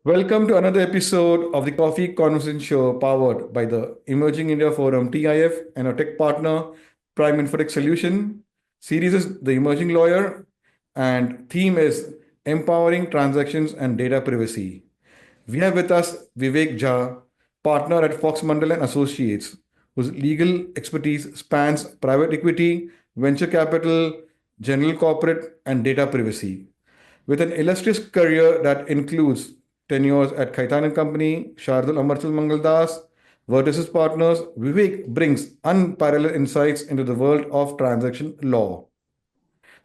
Welcome to another episode of the Coffee Conversation Show powered by the Emerging India Forum TIF and our tech partner Prime Infotech Solution. Series is The Emerging Lawyer and theme is Empowering Transactions and Data Privacy. We have with us Vivek Jha, partner at Fox Mandal and Associates, whose legal expertise spans private equity, venture capital, general corporate, and data privacy. With an illustrious career that includes tenures at Khaitan Co, Shardul Amarchand Mangaldas, Vertices Partners, Vivek brings unparalleled insights into the world of transaction law.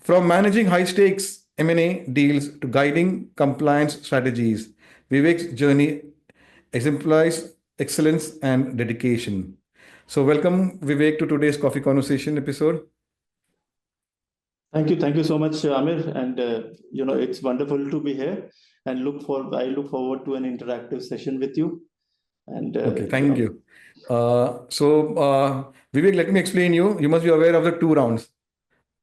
From managing high stakes M&A deals to guiding compliance strategies, Vivek's journey exemplifies excellence and dedication. So, welcome Vivek to today's Coffee Conversation episode. Thank you so much, Amir. And it's wonderful to be here, and I look forward to an interactive session with you. And Okay, thank you. Vivek, let me explain you. You must be aware of the two rounds.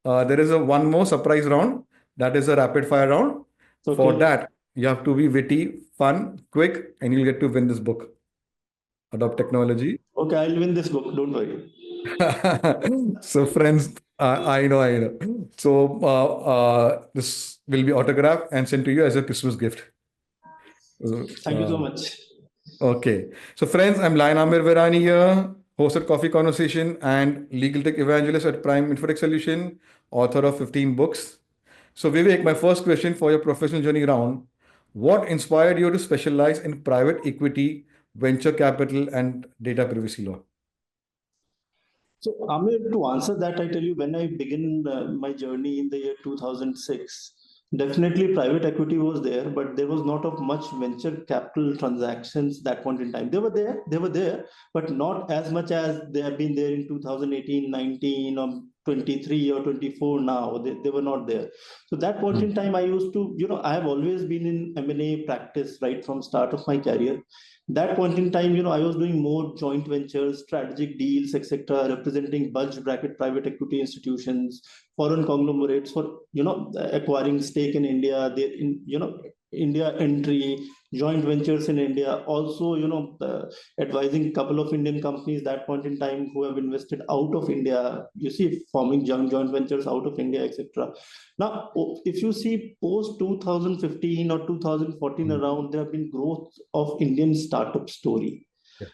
There is one more surprise round. That is a rapid fire round. Okay. For that, you have to be witty, fun, quick, and you'll get to win this book. Adopt Technology. Okay, I'll win this book. Don't worry. So, friends, I know. So, this will be autographed and sent to you as a Christmas gift. Thank you so much. Okay. So, friends, I'm Lion Amir Virani here, host at Coffee Conversation and legal tech evangelist at Prime Infotech Solution, author of 15 books. So, Vivek, my first question for your professional journey round: what inspired you to specialize in private equity, venture capital, and data privacy law? So, Amir, to answer that, I tell you, when I began my journey in the year 2006, definitely private equity was there, but there was not of much venture capital transactions that point in time. They were there, but not as much as they have been there in 2018, 19, or 23 or 24 now. They were not there. So that point in time, I used to, I have always been in M&A practice right from start of my career. That point in time, I was doing more joint ventures, strategic deals, etc., representing bulge bracket private equity institutions, foreign conglomerates for acquiring stake in India, India entry, joint ventures in India. Also, advising a couple of Indian companies that point in time who have invested out of India. You see, forming joint ventures out of India, etc. Now, if you see post 2015 or 2014 around, there have been growth of Indian startup story.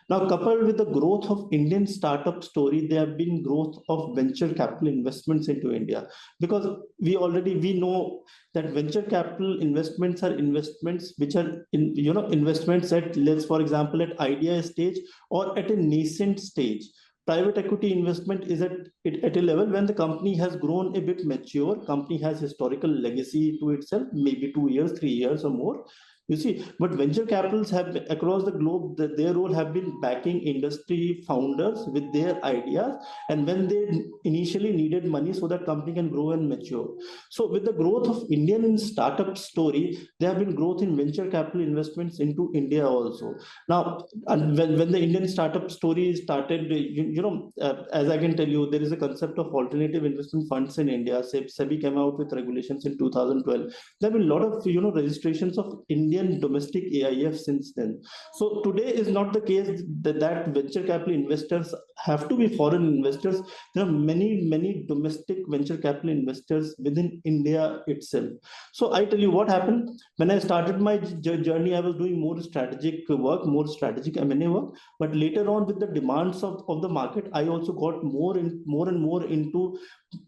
Now, coupled with the growth of Indian startup story, there have been growth of venture capital investments into India, because we know that venture capital investments are investments which are investments at, let's for example, at idea stage or at a nascent stage. Private equity investment is at a level when the company has grown a bit mature, company has historical legacy to itself, maybe 2 years, 3 years or more. You see, but venture capitals have across the globe, their role have been backing industry founders with their ideas, and when they initially needed money so that company can grow and mature. So with the growth of Indian startup story, there have been growth in venture capital investments into India also. Now, and when the Indian startup story started, as I can tell you, there is a concept of alternative investment funds in India. SEBI came out with regulations in 2012. There have been a lot of registrations of Indian domestic AIF since then. So today is not the case that venture capital investors have to be foreign investors. There are many domestic venture capital investors within India itself. So I tell you what happened when I started my journey. I was doing more strategic work, more strategic M&A work, but later on, with the demands of the market, I also got more and more into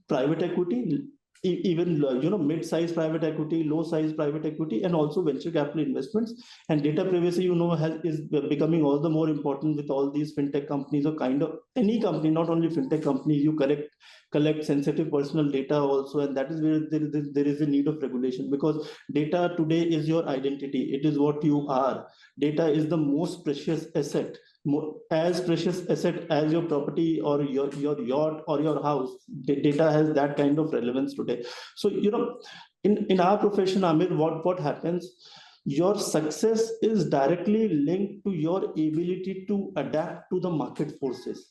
private equity, even mid-size private equity, low-size private equity, and also venture capital investments. And data privacy, is becoming all the more important with all these fintech companies, or kind of any company, not only fintech companies. You collect sensitive personal data also, and that is where there is a need of regulation, because data today is your identity. It is what you are. Data is the most precious asset, as precious asset as your property or your yacht or your house. Data has that kind of relevance today. So in our profession, Amir, what happens, your success is directly linked to your ability to adapt to the market forces.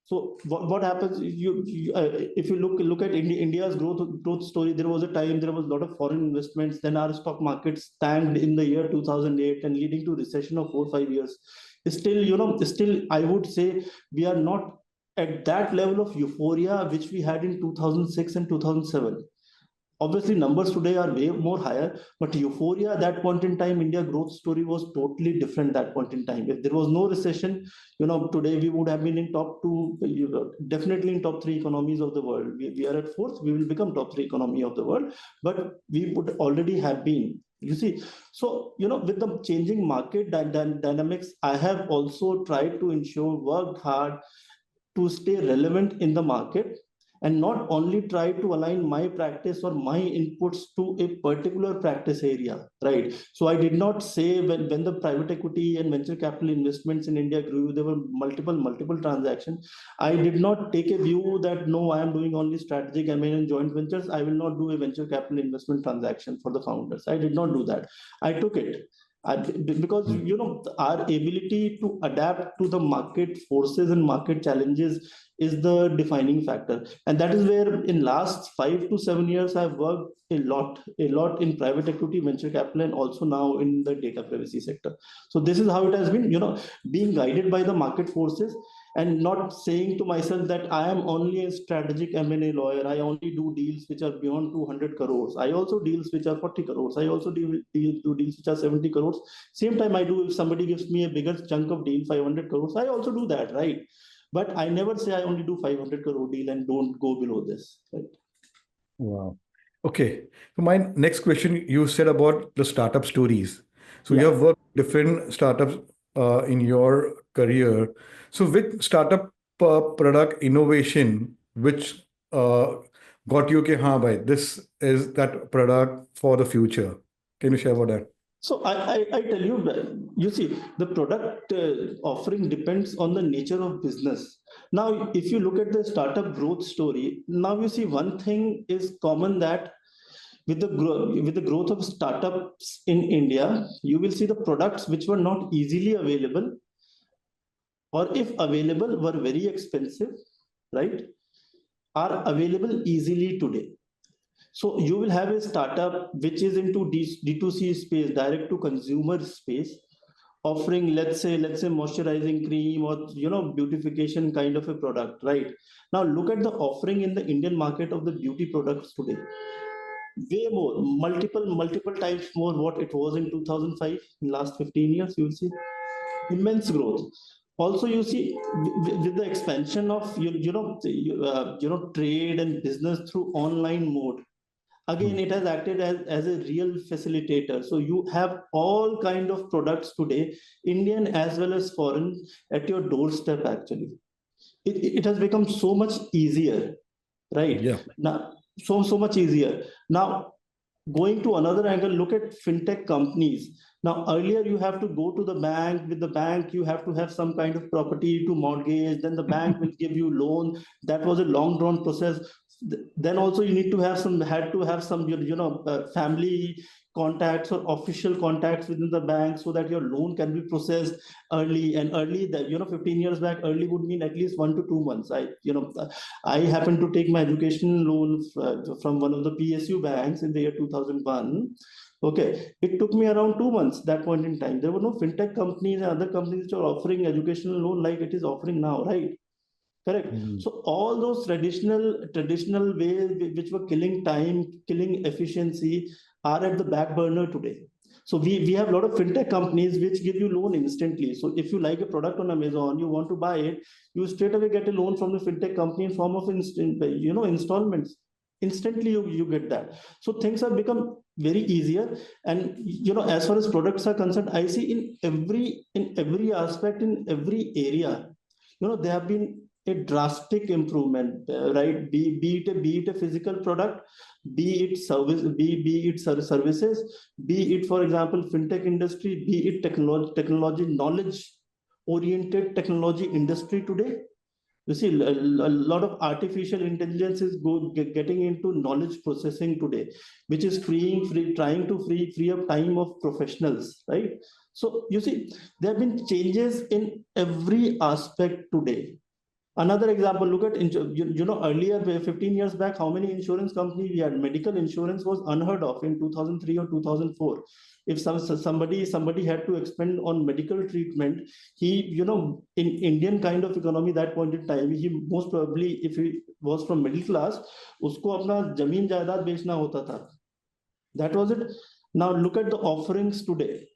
So what happens? If you look at India's growth story, there was a time there was a lot of foreign investments. Then our stock markets tanked in the year 2008 and leading to recession of 4 or 5 years. Still, I would say we are not at that level of euphoria which we had in 2006 and 2007. Obviously, numbers today are way more higher, but euphoria at that point in time, India growth story was totally different that point in time. If there was no recession, today we would have been in top two, definitely in top three economies of the world. We are at fourth, we will become top three economy of the world, but we would already have been. You see, so with the changing market dynamics, I have also tried to ensure, worked hard to stay relevant in the market, and not only try to align my practice or my inputs to a particular practice area, right? So I did not say, when the private equity and venture capital investments in India grew, there were multiple transactions. I did not take a view that no, I am doing only strategic M&A and joint ventures, I will not do a venture capital investment transaction for the founders. I did not do that. I took it. Because our ability to adapt to the market forces and market challenges is the defining factor, and that is where in last 5 to 7 years I've worked a lot in private equity, venture capital, and also now in the data privacy sector. So this is how it has been, being guided by the market forces, and not saying to myself that I am only a strategic M&A lawyer. I only do deals which are beyond 200 crores. I also deals which are 40 crores. I also do deals which are 70 crores. Same time I do, if somebody gives me a bigger chunk of deal, 500 crores, I also do that, right? But I never say I only do 500 crore deal and don't go below this, right? Wow. Okay. So my next question, you said about the startup stories. So you Yeah. have worked different startups in your career. So which startup product innovation which got you, okay, हाँ भाई, this is that product for the future? Can you share about that? So I tell you, you see, the product offering depends on the nature of business. Now, if you look at the startup growth story, now you see one thing is common, that with the growth of startups in India, you will see the products which were not easily available, or if available were very expensive, right, are available easily today. So you will have a startup which is into D2C space, direct to consumer space, offering, let's say moisturizing cream or beautification kind of a product, right? Now look at the offering in the Indian market of the beauty products today. Way more, multiple times more what it was in 2005. In last 15 years, you will see immense growth. Also, you see, with the expansion of trade and business through online mode, again it has acted as a real facilitator. So you have all kind of products today, Indian as well as foreign, at your doorstep. Actually, it has become so much easier, right? Yeah. Now, so much easier. Now, going to another angle, look at fintech companies. Now, earlier you have to go to the bank. With the bank, you have to have some kind of property to mortgage. Then the bank will give you loan. That was a long drawn process. Then also you need to have some, family contacts or official contacts within the bank, so that your loan can be processed early. And early, that 15 years back, early would mean at least 1 to 2 months. I happened to take my education loan from one of the PSU banks in the year 2001. Okay, it took me around 2 months. That point in time, there were no fintech companies and other companies which are offering educational loan like it is offering now, right? Correct. Mhm. So all those traditional ways which were killing time, killing efficiency, are at the back burner today. So we have a lot of fintech companies which give you loan instantly. So if you like a product on Amazon, you want to buy it, you straight away get a loan from the fintech company in form of installments. Instantly you get that. So things have become very easier. And as far as products are concerned, I see in every aspect, in every area, there have been a drastic improvement, right? Be it a physical product, be it services, be it, for example, fintech industry, be it technology, knowledge oriented technology industry today. You see, a lot of artificial intelligence is getting into knowledge processing today, which is trying to free up time of professionals, right? So you see, there have been changes in every aspect today. Another example, look at, earlier, 15 years back, how many insurance companies we had? Medical insurance was unheard of in 2003 or 2004. If somebody had to expend on medical treatment, he, in Indian kind of economy, that point in time, he most probably, if he was from middle class, usko apna zameen jaydad bechna hota tha. That was it. Now look at the offerings today.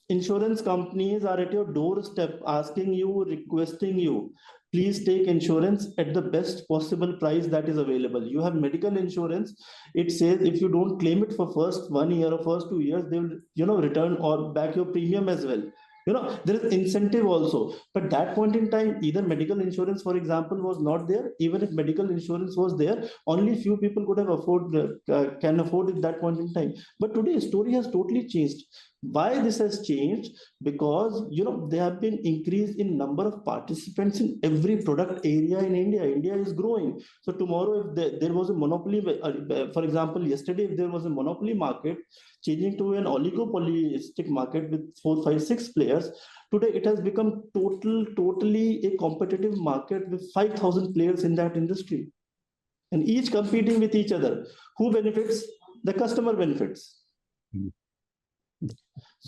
Insurance companies are at your doorstep asking you, requesting you, please take insurance at the best possible price that is available. You have medical insurance. It says if you don't claim it for first 1 year or first 2 years, they will, return or back your premium as well. There is incentive also. But that point in time, either medical insurance, for example, was not there. Even if medical insurance was there, only few people could have can afford it that point in time. But today, story has totally changed. Why this has changed? Because there have been increase in number of participants in every product area in India. India is growing. So tomorrow, if there was a monopoly, for example, yesterday, if there was a monopoly market changing to an oligopolistic market with 4, 5, 6 players, today it has become totally a competitive market with 5,000 players in that industry, and each competing with each other. Who benefits? The customer benefits.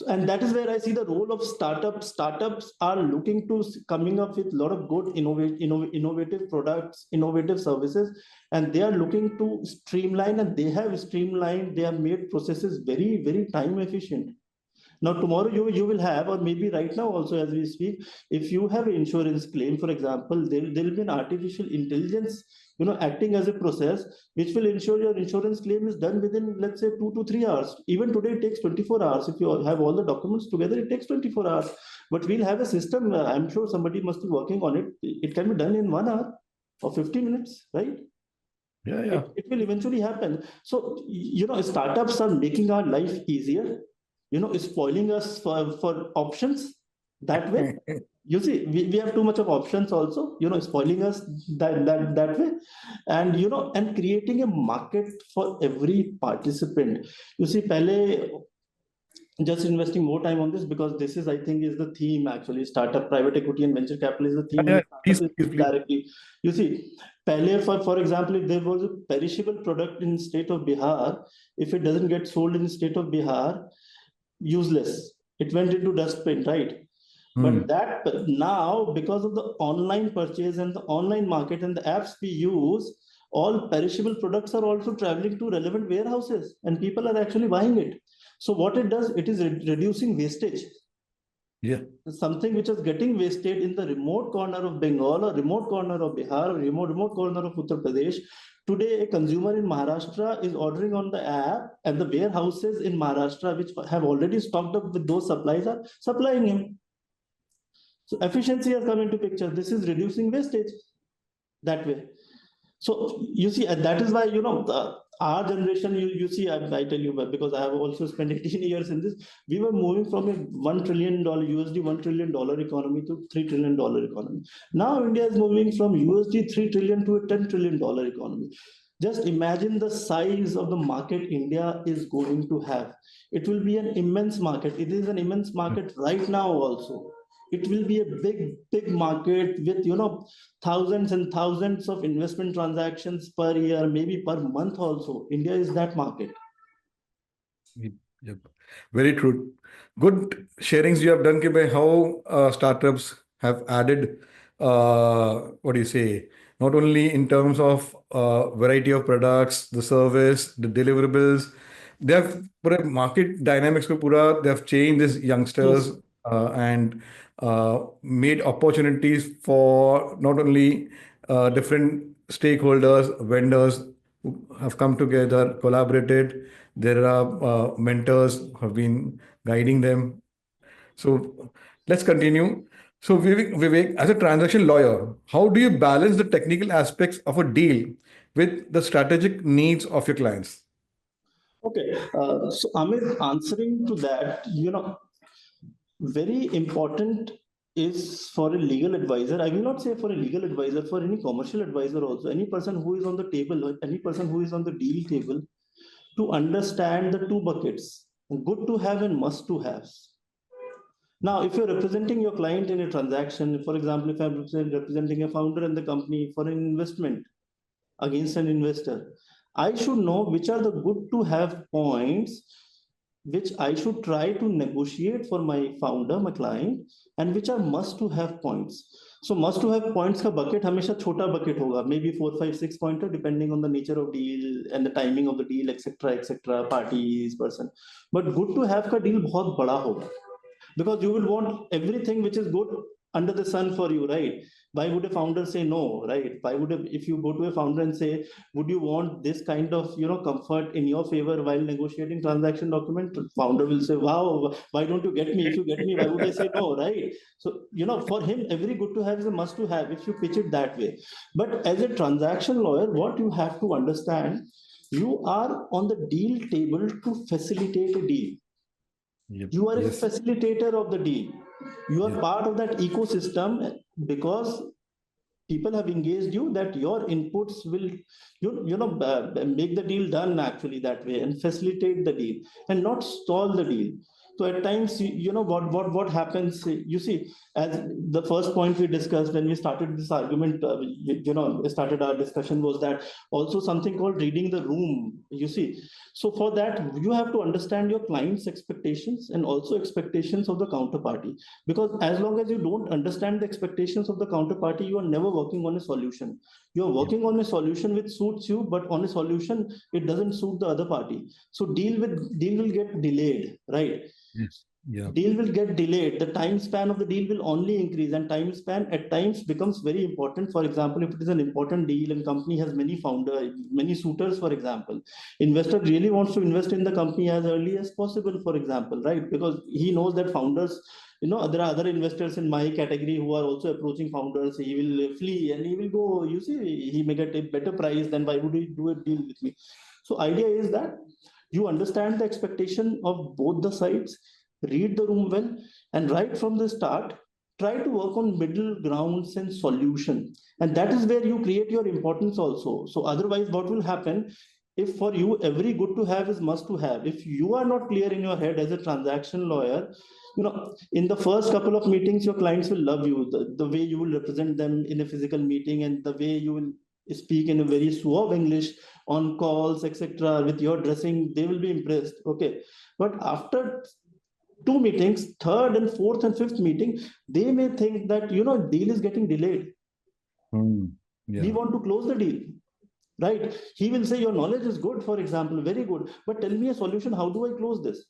And that is where I see the role of startups. Startups are looking to coming up with a lot of good innovative products, innovative services, and they are looking to streamline, and they have streamlined, they have made processes very, very time efficient. Now, tomorrow you will have, or maybe right now also as we speak, if you have an insurance claim, for example, there will be an artificial intelligence, acting as a process, which will ensure your insurance claim is done within, let's say, 2 to 3 hours. Even today, it takes 24 hours. If you have all the documents together, it takes 24 hours. But we'll have a system, I'm sure somebody must be working on it. It can be done in 1 hour or 50 minutes, right? Yeah. It will eventually happen. So, startups are making our life easier, spoiling us for options that way. You see, we have too much of options also, spoiling us that way, and and creating a market for every participant. You see, Pele, just investing more time on this, because this is, I think, is the theme actually. Startup, private equity, and venture capital is the theme. Yeah, Startup please. directly. You see, Pele, for example, if there was a perishable product in state of Bihar, if it doesn't get sold in the state of Bihar, useless. It went into dustbin, right? But that now, because of the online purchase and the online market and the apps we use, all perishable products are also traveling to relevant warehouses, and people are actually buying it. So what it does, it is reducing wastage. Yeah. Something which is getting wasted in the remote corner of Bengal or remote corner of Bihar or remote corner of Uttar Pradesh. Today, a consumer in Maharashtra is ordering on the app, and the warehouses in Maharashtra, which have already stocked up with those supplies, are supplying him. So efficiency has come into picture. This is reducing wastage that way. So you see, that is why, our generation, you see, I tell you, because I have also spent 18 years in this, we were moving from a $1 trillion USD $1 trillion economy to $3 trillion economy. Now India is moving from USD 3 trillion to a $10 trillion economy. Just imagine the size of the market India is going to have. It will be an immense market. It is an immense market right now also. It will be a big market with, thousands and thousands of investment transactions per year, maybe per month also. India is that market. Yep. Very true. Good sharings you have done, Kibai, how startups have added, what do you say, not only in terms of variety of products, the service, the deliverables, they have put a market dynamics ko pura, they have changed these youngsters. Yes. And made opportunities for not only different stakeholders, vendors who have come together, collaborated. There are mentors who have been guiding them. So let's continue. So Vivek, as a transaction lawyer, how do you balance the technical aspects of a deal with the strategic needs of your clients? Okay, so Amit, answering to that, very important is for a legal advisor. I will not say for a legal advisor, for any commercial advisor also, any person who is on the table, any person who is on the deal table, to understand the two buckets, good to have and must to have. Now, if you're representing your client in a transaction, for example, if I'm representing a founder in the company for an investment against an investor, I should know which are the good to have points which I should try to negotiate for my founder, my client, and which are must to have points. So must to have points का bucket हमेशा छोटा bucket होगा, maybe 4, 5, 6 pointer depending on the nature of deal and the timing of the deal, etc., parties, person. But good to have का deal बहुत बड़ा होगा, because you will want everything which is good under the sun for you, right? Why would a founder say no, right? Why would if you go to a founder and say, would you want this kind of comfort in your favor while negotiating transaction document? Founder will say, wow, why don't you get me? If you get me, why would I say no, right? So for him, every good to have is a must to have if you pitch it that way. But as a transaction lawyer, what you have to understand, you are on the deal table to facilitate a deal. Yep. You are a Yes. facilitator of the deal. You are Yep. part of that ecosystem because people have engaged you, that your inputs will make the deal done actually that way and facilitate the deal and not stall the deal. So at times, what happens, you see, as the first point we discussed when we started this argument, started our discussion, was that also something called reading the room, you see. So for that, you have to understand your client's expectations and also expectations of the counterparty. Because as long as you don't understand the expectations of the counterparty, you are never working on a solution. You're working on a solution which suits you, but on a solution, it doesn't suit the other party. So deal will get delayed, right? Yes. Yeah. Deal will get delayed. The time span of the deal will only increase, and time span at times becomes very important. For example, if it is an important deal and company has many many suitors, for example, investor really wants to invest in the company as early as possible, for example, right? Because he knows that founders, there are other investors in my category who are also approaching founders. He will flee and he will go, you see, he may get a better price, then why would he do a deal with me? So idea is that you understand the expectation of both the sides, read the room well, and right from the start, try to work on middle grounds and solution. And that is where you create your importance also. So otherwise, what will happen, if for you every good to have is must to have, if you are not clear in your head as a transaction lawyer, in the first couple of meetings, your clients will love you, the way you will represent them in a physical meeting and the way you will speak in a very suave English on calls, etc., with your dressing, they will be impressed. Okay. But after two meetings, third and fourth and fifth meeting, they may think that, deal is getting delayed. Yeah. We want to close the deal, right? He will say, your knowledge is good, for example, very good, but tell me a solution. How do I close this?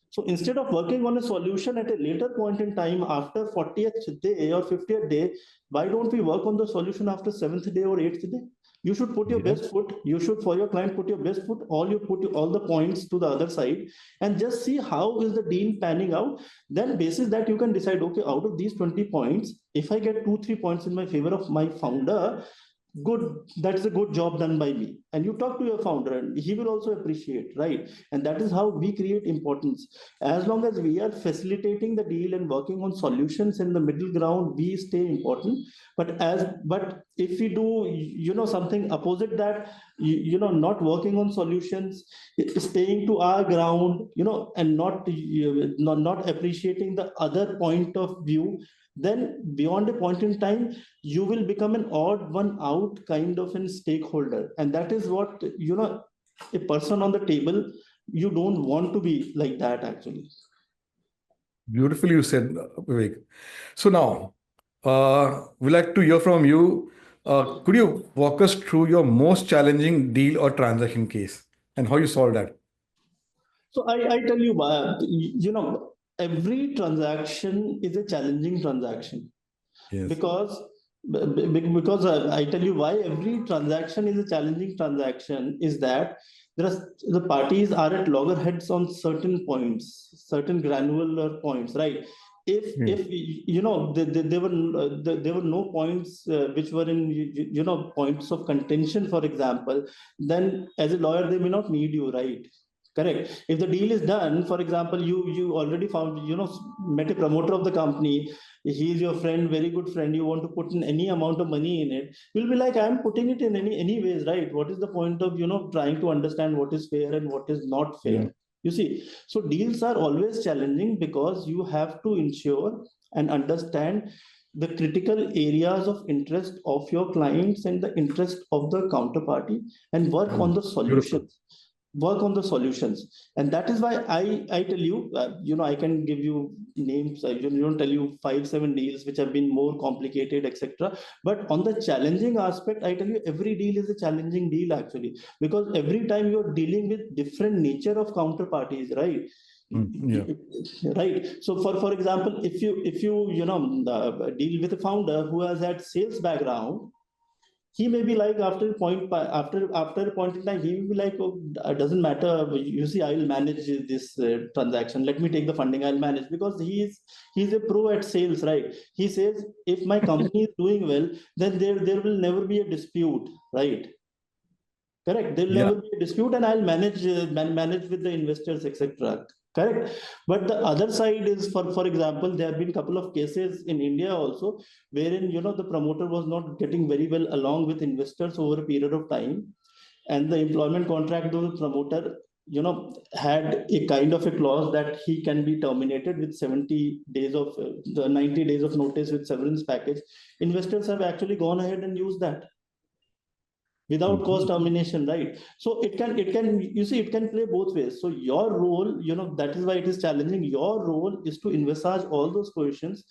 So instead of working on a solution at a later point in time, after 40th day or 50th day, why don't we work on the solution after 7th day or 8th day? You should put your best foot. You should, for your client, put your best foot. All the points to the other side, and just see how is the deal panning out. Then, basis that, you can decide, okay, out of these 20 points, if I get 2-3 points in my favor of my founder, good, that's a good job done by me. And you talk to your founder and he will also appreciate, right? And that is how we create importance. As long as we are facilitating the deal and working on solutions in the middle ground, we stay important. But if we do something opposite that, not working on solutions, staying to our ground, and not appreciating the other point of view, then beyond a point in time, you will become an odd one out kind of a stakeholder. And that is what, a person on the table, you don't want to be like that, actually. Beautifully you said, Vivek. So now, we'd like to hear from you. Could you walk us through your most challenging deal or transaction case and how you solved that? So I tell you, every transaction is a challenging transaction. Yes. Because I tell you why every transaction is a challenging transaction is that the parties are at loggerheads on certain points, certain granular points, right? If there were no points which were in points of contention, for example, then as a lawyer they may not need you, right? Correct. If the deal is done, for example, you already found, met a promoter of the company, he is your friend, very good friend, you want to put in any amount of money in it, you'll be like, I'm putting it in any ways, right? What is the point of trying to understand what is fair and what is not fair? You see, so deals are always challenging because you have to ensure and understand the critical areas of interest of your clients and the interest of the counterparty, and work on the Beautiful. solutions. Work on the solutions. And that is why I tell you, I can give you names. I don't tell you 5 7 deals which have been more complicated, etc. But on the challenging aspect, I tell you every deal is a challenging deal actually, because every time you're dealing with different nature of counterparties, right? Yeah. Right. So for example, if you deal with a founder who has had sales background, he may be like, after a point in time, he will be like, oh, it doesn't matter, you see, I will manage this transaction, let me take the funding, I'll manage, because he's a pro at sales, right? He says, if my company is doing well, then there will never be a dispute, right? Correct. There will Yeah. never be a dispute, and I'll manage with the investors, etc. Correct. But the other side is, for example, there have been a couple of cases in India also, wherein the promoter was not getting very well along with investors over a period of time, and the employment contract of the promoter had a kind of a clause that he can be terminated with 70 days of the 90 days of notice with severance package. Investors have actually gone ahead and used that without cause Mhm. termination, right? So it can you see, it can play both ways. So your role, that is why it is challenging. Your role is to envisage all those questions,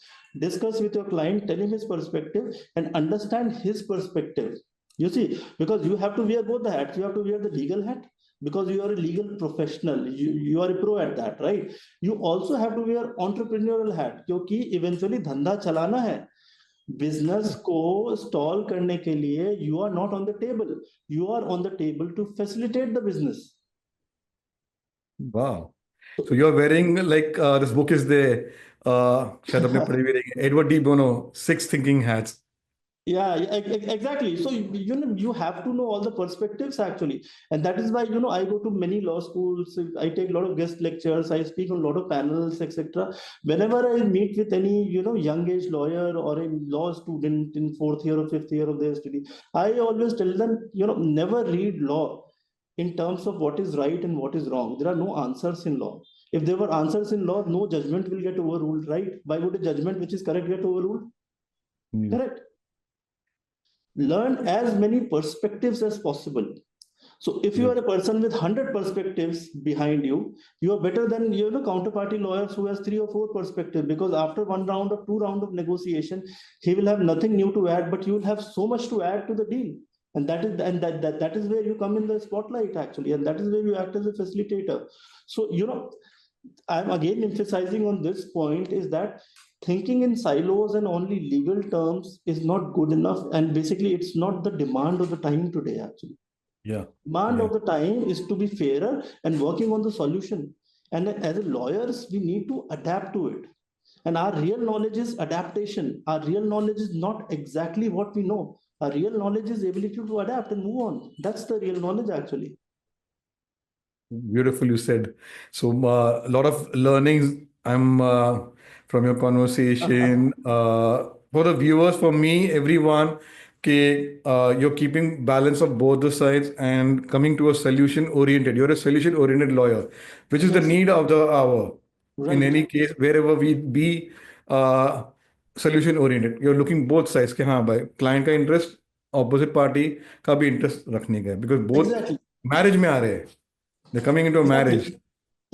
discuss with your client, tell him his perspective, and understand his perspective. You see, because you have to wear both the hats. You have to wear the legal hat, because you are a legal professional, you are a pro at that, right? You also have to wear entrepreneurial hat, क्योंकि eventually धंधा चलाना है. Business को stall करने के लिए you are not on the table, you are on the table to facilitate the business. Wow. So you're wearing like this book is there. शायद आपने पढ़ी भी रहेगी. Edward D. Bono, Six Thinking Hats. Yeah, exactly. So you have to know all the perspectives actually, and that is why I go to many law schools. I take a lot of guest lectures. I speak on a lot of panels, etc. Whenever I meet with any young age lawyer or a law student in fourth year or fifth year of their study, I always tell them, never read law in terms of what is right and what is wrong. There are no answers in law. If there were answers in law, no judgment will get overruled, right? Why would a judgment which is correct get overruled? Mm. Correct. Learn as many perspectives as possible. So if you Yeah. are a person with 100 perspectives behind you, you are better than counterparty lawyers who has 3 or 4 perspectives, because after one round or two round of negotiation, he will have nothing new to add, but you will have so much to add to the deal. And that is where you come in the spotlight actually, and that is where you act as a facilitator. So I'm again emphasizing on this point, is that thinking in silos and only legal terms is not good enough, and basically it's not the demand of the time today actually. Yeah. Demand Yeah. of the time is to be fairer and working on the solution, and as a lawyers we need to adapt to it. And our real knowledge is adaptation. Our real knowledge is not exactly what we know. Our real knowledge is ability to adapt and move on. That's the real knowledge actually. Beautiful, you said. So a lot of learnings I'm from your conversation. For the viewers, for me, everyone, you're keeping balance of both the sides and coming to a solution oriented. You're a solution oriented lawyer, which is the Yes, need of the hour. In right. any case, wherever we be, uh, solution oriented. You're looking both sides. कि हाँ भाई, client का interest, opposite party का भी interest रखने का है. Because both Exactly. marriage में आ रहे हैं. They're coming into a Exactly. marriage.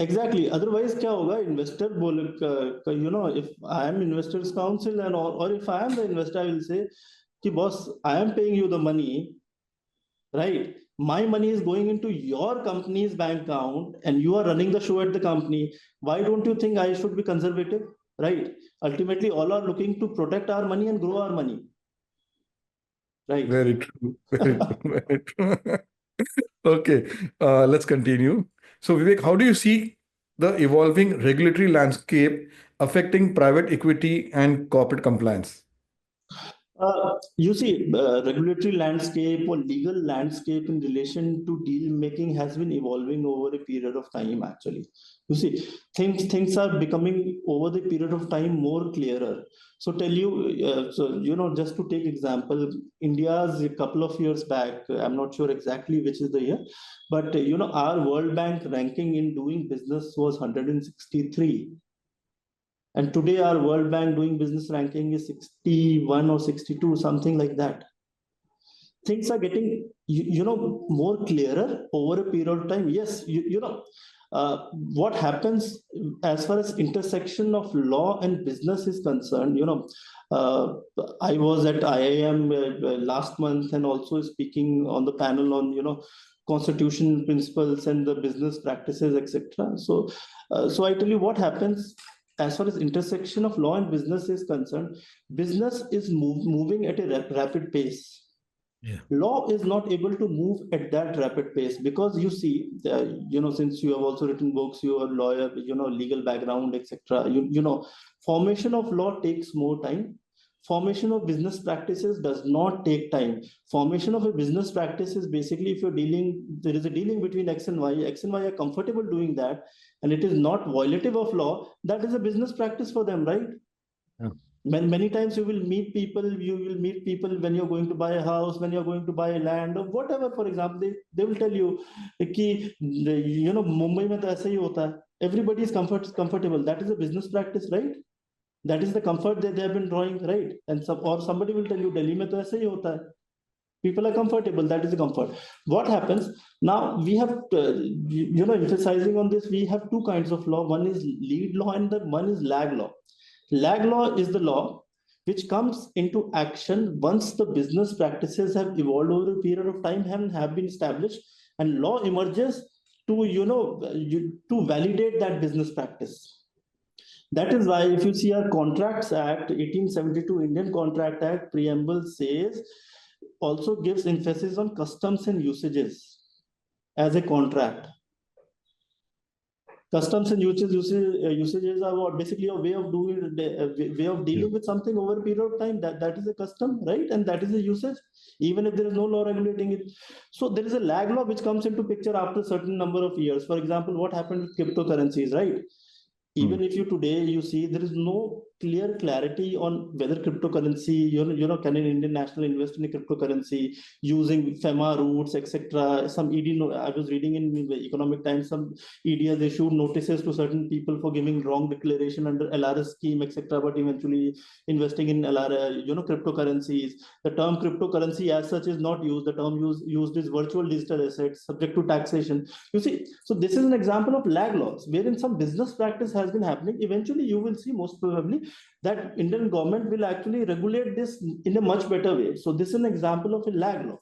Exactly. Otherwise, क्या होगा? Investor बोले, if I am investors council and or if I am the investor, I will say, कि boss, I am paying you the money, right? My money is going into your company's bank account, and you are running the show at the company. Why don't you think I should be conservative, right? Ultimately, all are looking to protect our money and grow our money, right? Very true. Very true. Very true. Okay, let's continue. So, Vivek, how do you see the evolving regulatory landscape affecting private equity and corporate compliance? You see, regulatory landscape or legal landscape in relation to deal making has been evolving over a period of time. Actually, you see, things are becoming over the period of time more clearer. So tell you, just to take example, India's a couple of years back. I'm not sure exactly which is the year, but our World Bank ranking in doing business was 163. And today our World Bank doing business ranking is 61 or 62, something like that. Things are getting, more clearer over a period of time. Yes, what happens as far as intersection of law and business is concerned, uh, I was at IIM last month and also speaking on the panel on, constitution principles and the business practices, etc. So I tell you what happens as far as intersection of law and business is concerned. Business is moving at a rapid pace. Yeah. Law is not able to move at that rapid pace because you see, since you have also written books, you are a lawyer, legal background, etc. Formation of law takes more time. Formation of business practices does not take time. Formation of a business practice is basically if there is a dealing between X and Y. X and Y are comfortable doing that, and it is not violative of law. That is a business practice for them, right? Yeah. Many times you will meet people when you're going to buy a house, when you're going to buy land or whatever. For example, they will tell you कि Mumbai में तो ऐसा ही होता है. Everybody is comfortable. That is a business practice, right? That is the comfort that they have been drawing, right? And somebody will tell you Delhi में तो ऐसा ही होता है. People are comfortable. That is the comfort. What happens now? We have, emphasizing on this. We have two kinds of law. One is lead law and the one is lag law. Lag law is the law which comes into action once the business practices have evolved over a period of time and have been established, and law emerges to to validate that business practice. That is why if you see our Contracts Act, 1872 Indian Contract Act preamble says, also gives emphasis on customs and usages as a contract. Customs and usages are what? Basically a way of dealing with something over a period of time. That is a custom, right? And that is a usage, even if there is no law regulating it. So there is a lag law which comes into picture after a certain number of years. For example, what happened with cryptocurrencies, right? Even if you see there is no clear clarity on whether cryptocurrency, can an Indian national invest in a cryptocurrency using FEMA routes, etc. Some ED, I was reading in the Economic Times, some ED has issued notices to certain people for giving wrong declaration under LRS scheme, etc. But eventually investing in cryptocurrencies. The term cryptocurrency as such is not used. The term used is virtual digital assets subject to taxation. You see, so this is an example of lag laws, wherein some business practice has been happening. Eventually, you will see most probably that Indian government will actually regulate this in a much better way. So this is an example of a lag law.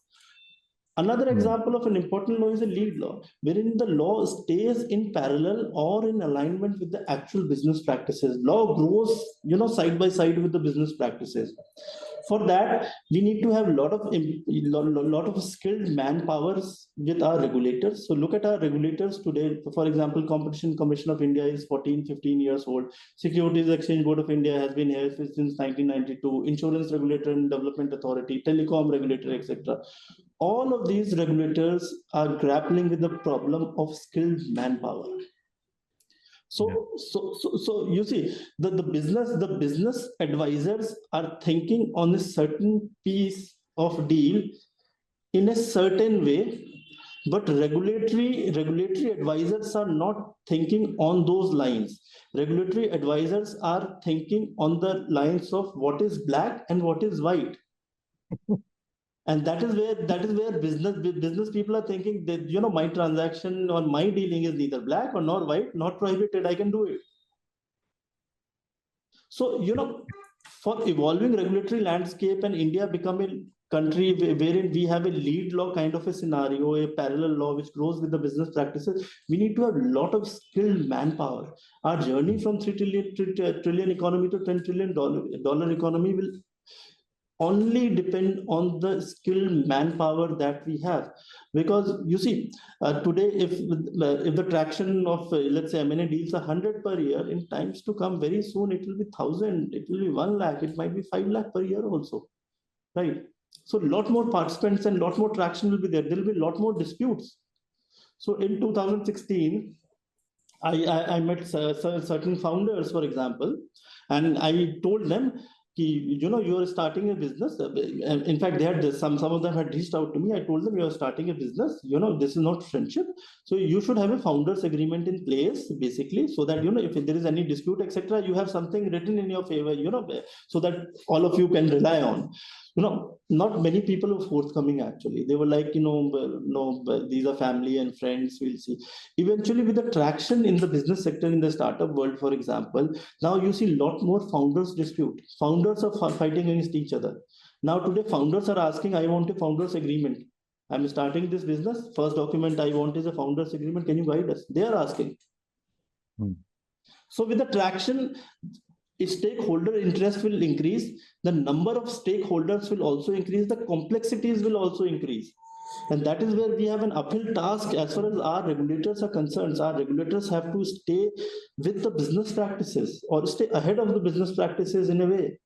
Another example of an important law is a lead law, wherein the law stays in parallel or in alignment with the actual business practices. Law grows, side by side with the business practices. For that, we need to have a lot of skilled manpowers with our regulators. So look at our regulators today. For example, Competition Commission of India is 15 years old. Securities Exchange Board of India has been here since 1992. Insurance Regulator and Development Authority, Telecom Regulator, etc. All of these regulators are grappling with the problem of skilled manpower. So you see, the business advisors are thinking on a certain piece of deal in a certain way, but regulatory advisors are not thinking on those lines. Regulatory advisors are thinking on the lines of what is black and what is white. And that is where business people are thinking that, my transaction or my dealing is neither black or nor white, not prohibited, I can do it. So, for evolving regulatory landscape and India become a country wherein we have a lead law kind of a scenario, a parallel law which grows with the business practices, we need to have a lot of skilled manpower. Our journey from 3 trillion economy to $10 trillion economy will only depend on the skilled manpower that we have. Because you see, today, if the traction of, let's say, M&A deals are 100 per year, in times to come, very soon, it will be 1,000, it will be 1 lakh, it might be 5 lakh per year also. right? So a lot more participants and a lot more traction will be there. There will be a lot more disputes. So in 2016, I met certain founders, for example, and I told them, you are starting a business. In fact, they had some of them had reached out to me. I told them, you are starting a business. This is not friendship. So you should have a founders agreement in place, basically, so that if there is any dispute, etc., you have something written in your favor. So that all of you can rely on. Not many people were forthcoming, actually. They were like, no, these are family and friends, we'll see. Eventually, with the traction in the business sector, in the startup world, for example, now you see a lot more founders dispute. Founders are fighting against each other. Now today, founders are asking, I want a founders agreement. I'm starting this business. First document I want is a founders agreement. Can you guide us? They are asking. So with the traction, stakeholder interest will increase. The number of stakeholders will also increase. The complexities will also increase. And that is where we have an uphill task as far as our regulators are concerned. Our regulators have to stay with the business practices or stay ahead of the business practices in a way.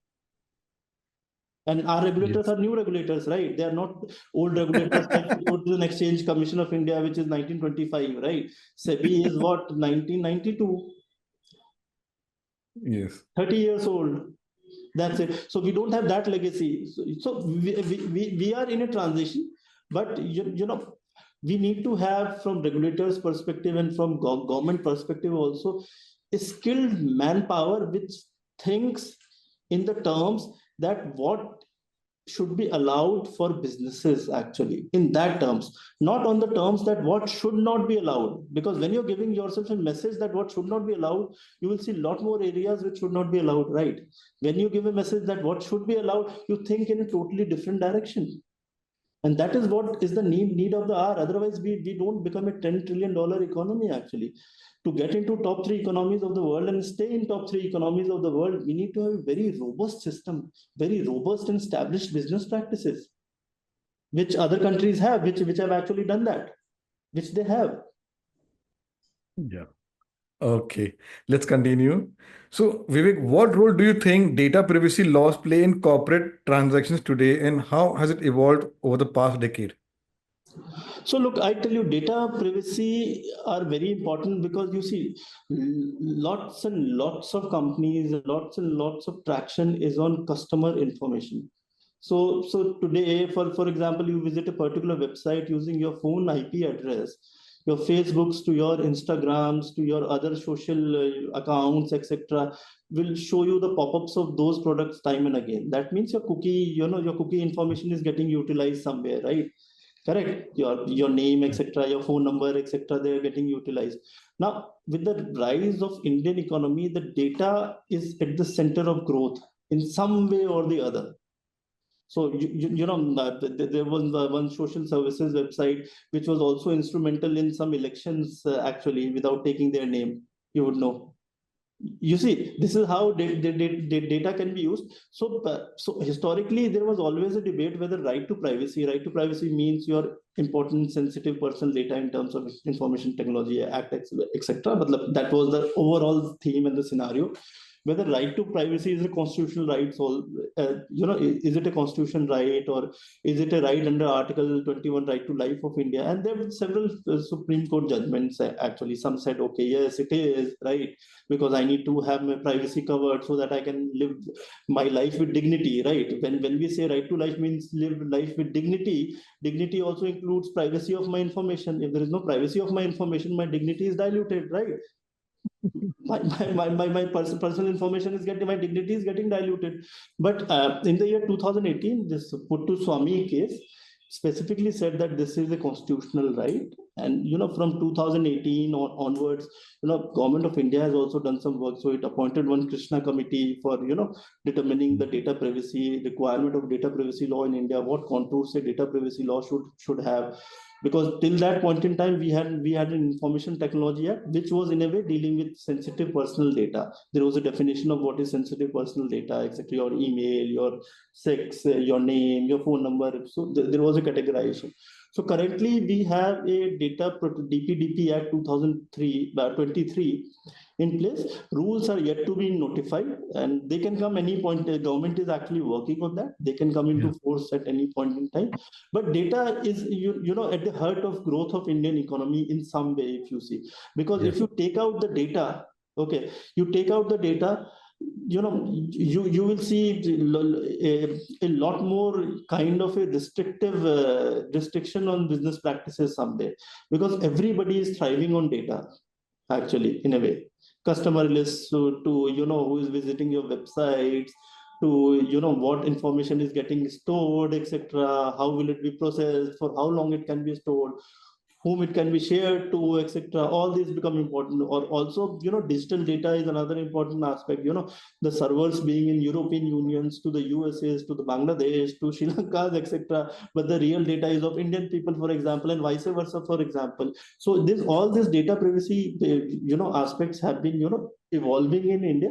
And our regulators are new regulators, right? They are not old regulators like Securities and Exchange Commission of India, which is 1925, right? SEBI is what, 1992? Yes. 30 years old. That's it. So we don't have that legacy. So we are in a transition, but we need to have, from regulators' perspective and from government perspective also, a skilled manpower which thinks in the terms that what should be allowed for businesses, actually, in that terms, not on the terms that what should not be allowed. Because when you're giving yourself a message that what should not be allowed, you will see a lot more areas which should not be allowed, right? When you give a message that what should be allowed, you think in a totally different direction. And that is what is the need of the hour. Otherwise, we don't become a $10 trillion economy, actually. To get into top 3 economies of the world and stay in top 3 economies of the world, we need to have a very robust system, very robust and established business practices, which other countries have, which have actually done that, which they have. Yeah. Okay, let's continue. So, Vivek, what role do you think data privacy laws play in corporate transactions today, and how has it evolved over the past decade? So look, I tell you, data privacy are very important because you see, lots and lots of companies, lots and lots of traction is on customer information. So today, for example, you visit a particular website using your phone IP address, your Facebooks to your Instagrams to your other social accounts, etc., will show you the pop-ups of those products time and again. That means your cookie, your cookie information is getting utilized somewhere, right? Correct. Your name, etc., your phone number, etc., they are getting utilized. Now, with the rise of Indian economy, the data is at the center of growth in some way or the other. So there was one social services website which was also instrumental in some elections, actually, without taking their name. You would know. You see, this is how data can be used. So historically, there was always a debate whether right to privacy means your important sensitive personal data in terms of Information Technology Act, etc. But that was the overall theme and the scenario. Whether right to privacy is a constitutional right, so is it a constitutional right, or is it a right under Article 21, right to life of India? And there were several Supreme Court judgments, actually. Some said, okay, yes, it is right, because I need to have my privacy covered so that I can live my life with dignity, right? When we say right to life means live life with dignity, dignity also includes privacy of my information. If there is no privacy of my information, my dignity is diluted, right? My personal information is getting, my dignity is getting diluted. But in the year 2018, this Puttu Swamy case specifically said that this is a constitutional right. And from 2018 onwards, Government of India has also done some work. So it appointed one Krishna committee for determining the data privacy requirement of data privacy law in India, what contours a data privacy law should have. Because till that point in time, we had an Information Technology Act, which was in a way dealing with sensitive personal data. There was a definition of what is sensitive personal data, etc. Your email, your sex, your name, your phone number. So there was a categorization. So currently we have a DPDP Act 2023 in place. Rules are yet to be notified, and they can come any point. The government is actually working on that. They can come into force at any point in time. But data is, at the heart of growth of Indian economy in some way, if you see. Because if you take out the data, okay, you take out the data, you will see a lot more kind of a restrictive restriction on business practices someday, because everybody is thriving on data, actually, in a way. Customer lists to who is visiting your websites, to what information is getting stored, etc., how will it be processed, for how long it can be stored, whom it can be shared to, etc. All these become important. Or also, digital data is another important aspect. The servers being in European Unions, to the USAs, to the Bangladesh, to Sri Lankas, etc. But the real data is of Indian people, for example, and vice versa, for example. So all this data privacy, aspects have been, evolving in India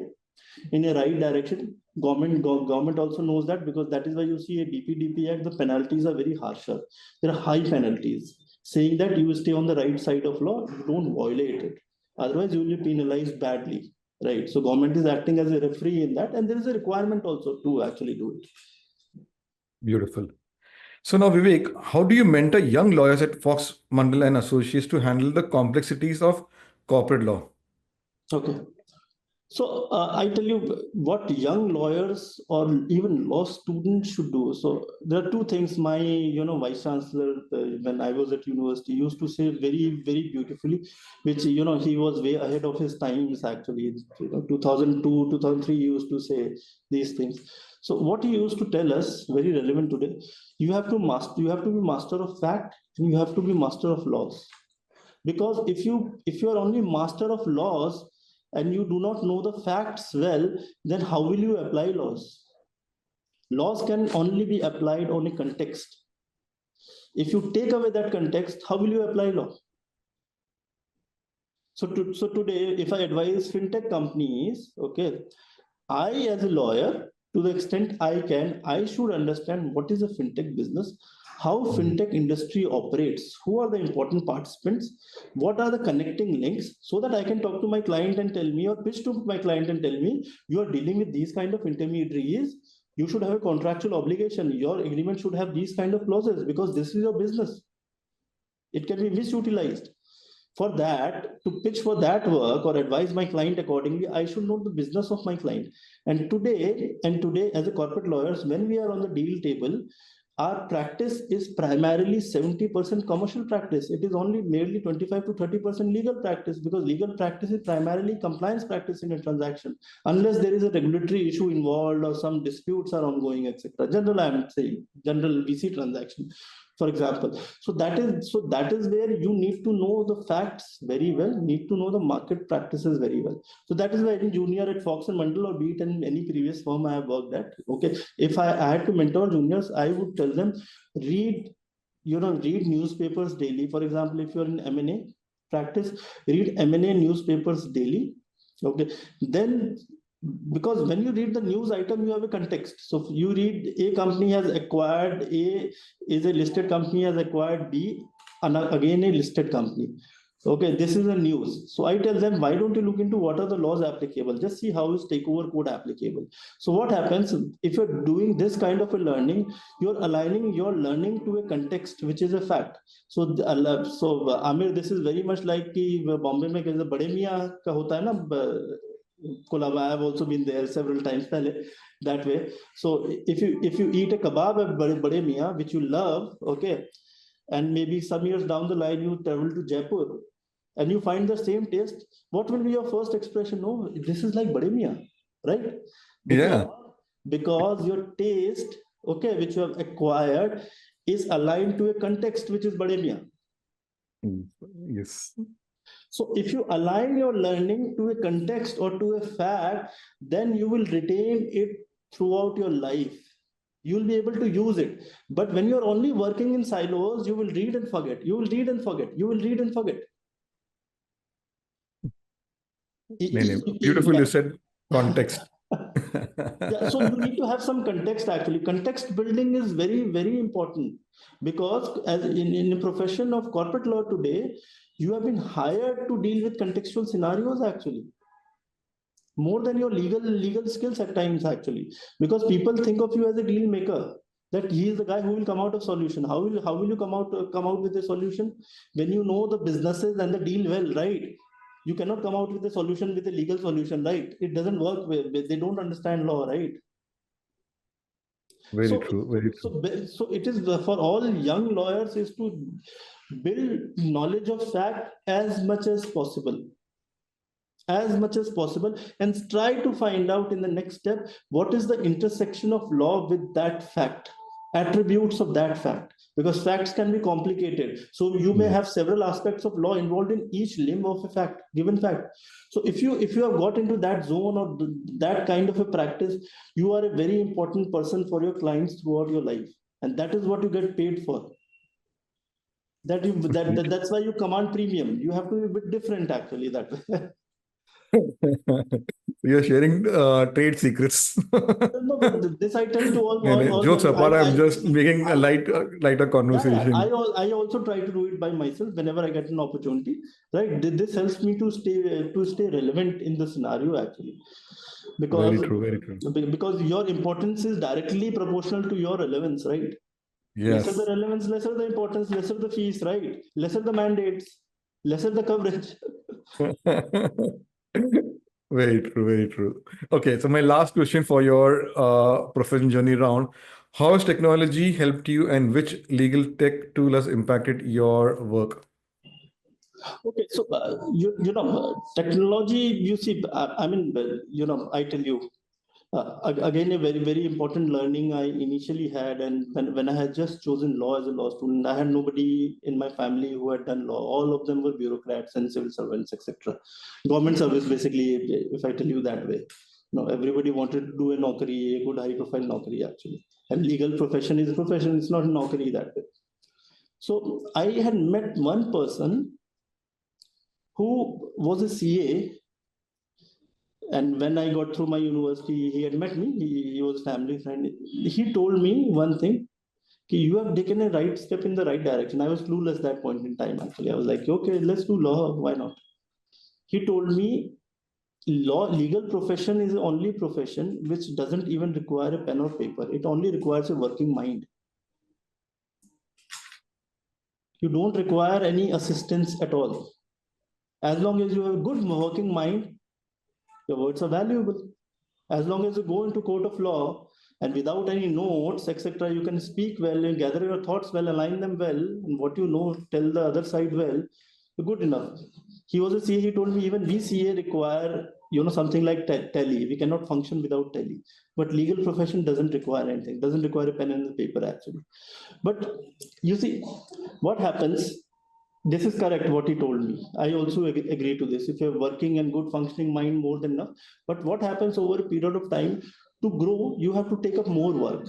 in a right direction. Government also knows that, because that is why you see a DPDP Act, the penalties are very harsher. There are high penalties, saying that you stay on the right side of law, you don't violate it. Otherwise, you will be penalized badly, right? So government is acting as a referee in that, and there is a requirement also to actually do it. Beautiful. So now, Vivek, how do you mentor young lawyers at Fox Mandal and Associates to handle the complexities of corporate law? Okay. So I tell you what young lawyers or even law students should do. So there are two things. My vice chancellor, when I was at university, used to say very, very beautifully, which he was way ahead of his times, actually. 2002, 2003, he used to say these things. So what he used to tell us, very relevant today, you have to be master of fact, and you have to be master of laws. Because if you are only master of laws and you do not know the facts well, then how will you apply laws? Laws can only be applied on a context. If you take away that context, how will you apply law? So today, if I advise fintech companies, okay, I as a lawyer, to the extent I should understand what is a fintech business, how fintech industry operates, who are the important participants, what are the connecting links, so that I can talk to my client and tell me, or pitch to my client and tell me, you are dealing with these kind of intermediaries, you should have a contractual obligation, your agreement should have these kind of clauses, because this is your business. It can be misutilized. For that, to pitch for that work or advise my client accordingly, I should know the business of my client. And today, as a corporate lawyers, when we are on the deal table, our practice is primarily 70% commercial practice. It is only merely 25 to 30% legal practice, because legal practice is primarily compliance practice in a transaction, unless there is a regulatory issue involved or some disputes are ongoing, etc. General, I am saying, general VC transaction, for example. So that is where you need to know the facts very well, need to know the market practices very well. So that is why any junior at Fox and Mandal, or be it in any previous firm I have worked at, okay, if I had to mentor juniors, I would tell them, read newspapers daily. For example, if you're in M&A practice, read M&A newspapers daily. Okay, then, because when you read the news item, you have a context. So you read A company has acquired, A is a listed company has acquired B, and again a listed company. Okay, this is the news. So I tell them, why don't you look into what are the laws applicable? Just see how is takeover code applicable. So what happens if you're doing this kind of a learning, you're aligning your learning to a context, which is a fact. So Amir, this is very much like कि Bombay में कैसे बड़े मियाँ का होता है ना, Kolaba, I have also been there several times that way. So if you eat a kebab at Bade Mian, which you love, okay, and maybe some years down the line you travel to Jaipur and you find the same taste, what will be your first expression? No, this is like Bade Mian, right? Because your taste, okay, which you have acquired, is aligned to a context which is Bade Mian. Yes. So if you align your learning to a context or to a fact, then you will retain it throughout your life. You will be able to use it. But when you're only working in silos, you will read and forget. You will read and forget. You will read and forget. Beautifully said, context. Yeah, so you need to have some context actually. Context building is very, very important, because as in a profession of corporate law today, you have been hired to deal with contextual scenarios actually, more than your legal skills at times actually, because people think of you as a deal maker, that he is the guy who will come out of solution. How will you come out with a solution when you know the businesses and the deal well, right? You cannot come out with a solution with a legal solution, right? It doesn't work. They don't understand law, right? Very So, true. Very so, true. so it is for all young lawyers is to build knowledge of fact as much as possible, and try to find out in the next step what is the intersection of law with that fact, attributes of that fact, because facts can be complicated. So you may Yeah. have several aspects of law involved in each limb of a fact, given fact. So if you have got into that zone or that kind of a practice, you are a very important person for your clients throughout your life, and that is what you get paid for. That's why you command premium. You have to be a bit different actually that way. You're sharing trade secrets. No, but this I tell to No, no, all jokes young. apart, I'm just making a I lighter yeah, conversation. I also try to do it by myself whenever I get an opportunity. Right, this helps me to stay relevant in the scenario actually, Very because true. Very true. because your importance is directly proportional to your relevance, right? Lesser the Yes. relevance, lesser the importance, lesser the fees, right? Lesser the mandates, lesser the coverage. Very true, very true. Okay, so my last question for your profession journey round. How has technology helped you and which legal tech tool has impacted your work? Okay, so technology. You see, I mean, I tell you. Again, a very, very important learning I initially had, and when I had just chosen law as a law student, I had nobody in my family who had done law. All of them were bureaucrats and civil servants, etc. Government service, basically, if I tell you that way. Everybody wanted to do a naukri, a good high-profile naukri, actually. And legal profession is a profession; it's not a naukri that way. So I had met one person who was a CA, and when I got through my university, he had met me. He was a family friend. He told me one thing: you have taken a right step in the right direction. I was clueless at that point in time. Actually, I was like, okay, let's do law. Why not? He told me, legal profession is the only profession which doesn't even require a pen or paper. It only requires a working mind. You don't require any assistance at all. As long as you have a good working mind, your words are valuable. As long as you go into court of law and without any notes, etc., you can speak well and gather your thoughts well, align them well, and what you know, tell the other side well, good enough. He was a CA. He told me even we CA require something like tally. We cannot function without tally. But legal profession doesn't require anything. Doesn't require a pen and a paper actually. But you see, what happens? This is correct what he told me. I also agree to this. If you're working and good functioning mind, more than enough. But what happens over a period of time, to grow, you have to take up more work.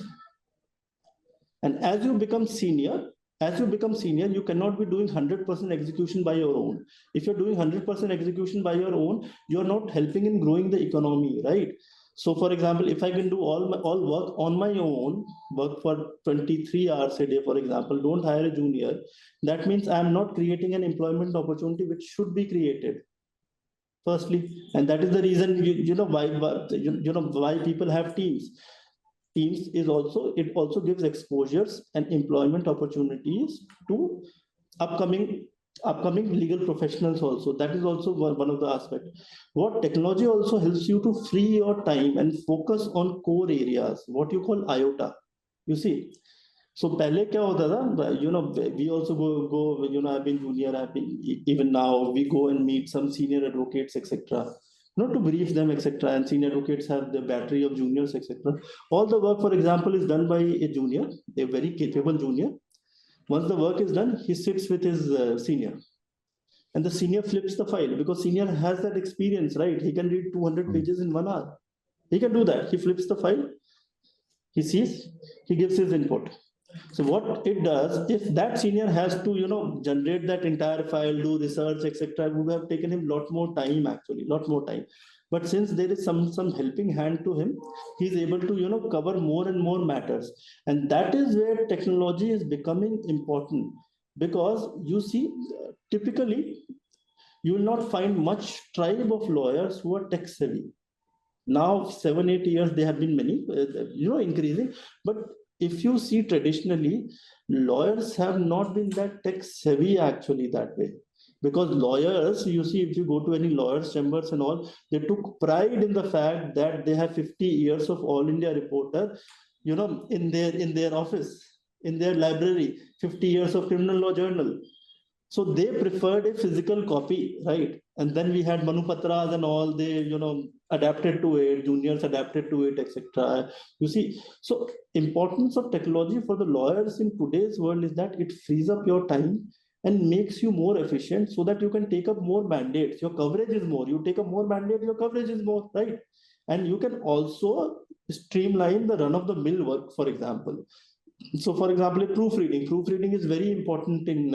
And as you become senior, you cannot be doing 100% execution by your own. If you're doing 100% execution by your own, you're not helping in growing the economy, right? So, for example, if I can do all work on my own, work for 23 hours a day, for example, don't hire a junior. That means I'm not creating an employment opportunity which should be created. Firstly, and that is the reason why people have teams. Teams is also, it also gives exposures and employment opportunities to upcoming legal professionals also. That is also one of the aspects. What technology also helps you to free your time and focus on core areas, what you call iota. You see, so पहले क्या होता था, we also go, I've been junior, I've been, even now we go and meet some senior advocates, etc. Not to brief them, etc. And senior advocates have the battery of juniors, etc. All the work, for example, is done by a junior, a very capable junior. Once the work is done, he sits with his senior, and the senior flips the file, because senior has that experience, right? He can read 200 Mm. pages in 1 hour. He can do that. He flips the file, he sees, he gives his input. So what it does, if that senior has to, generate that entire file, do research, etc., would have taken him a lot more time, actually, lot more time. But since there is some helping hand to him, he's able to, cover more and more matters. And that is where technology is becoming important. Because you see, typically, you will not find much tribe of lawyers who are tech savvy. Now 7 8 years they have been many, increasing. But if you see traditionally, lawyers have not been that tech savvy actually that way. Because lawyers, you see, if you go to any lawyers chambers and all, they took pride in the fact that they have 50 years of all India reporter, in their office, in their library, 50 years of criminal law journal. So they preferred a physical copy, right? And then we had Manupatras and all, they, adapted to it, juniors adapted to it, etc. You see, so importance of technology for the lawyers in today's world is that it frees up your time and makes you more efficient so that you can take up more mandates. Your coverage is more. You take up more mandates, your coverage is more, right? And you can also streamline the run of the mill work, for example. So for example, proofreading is very important in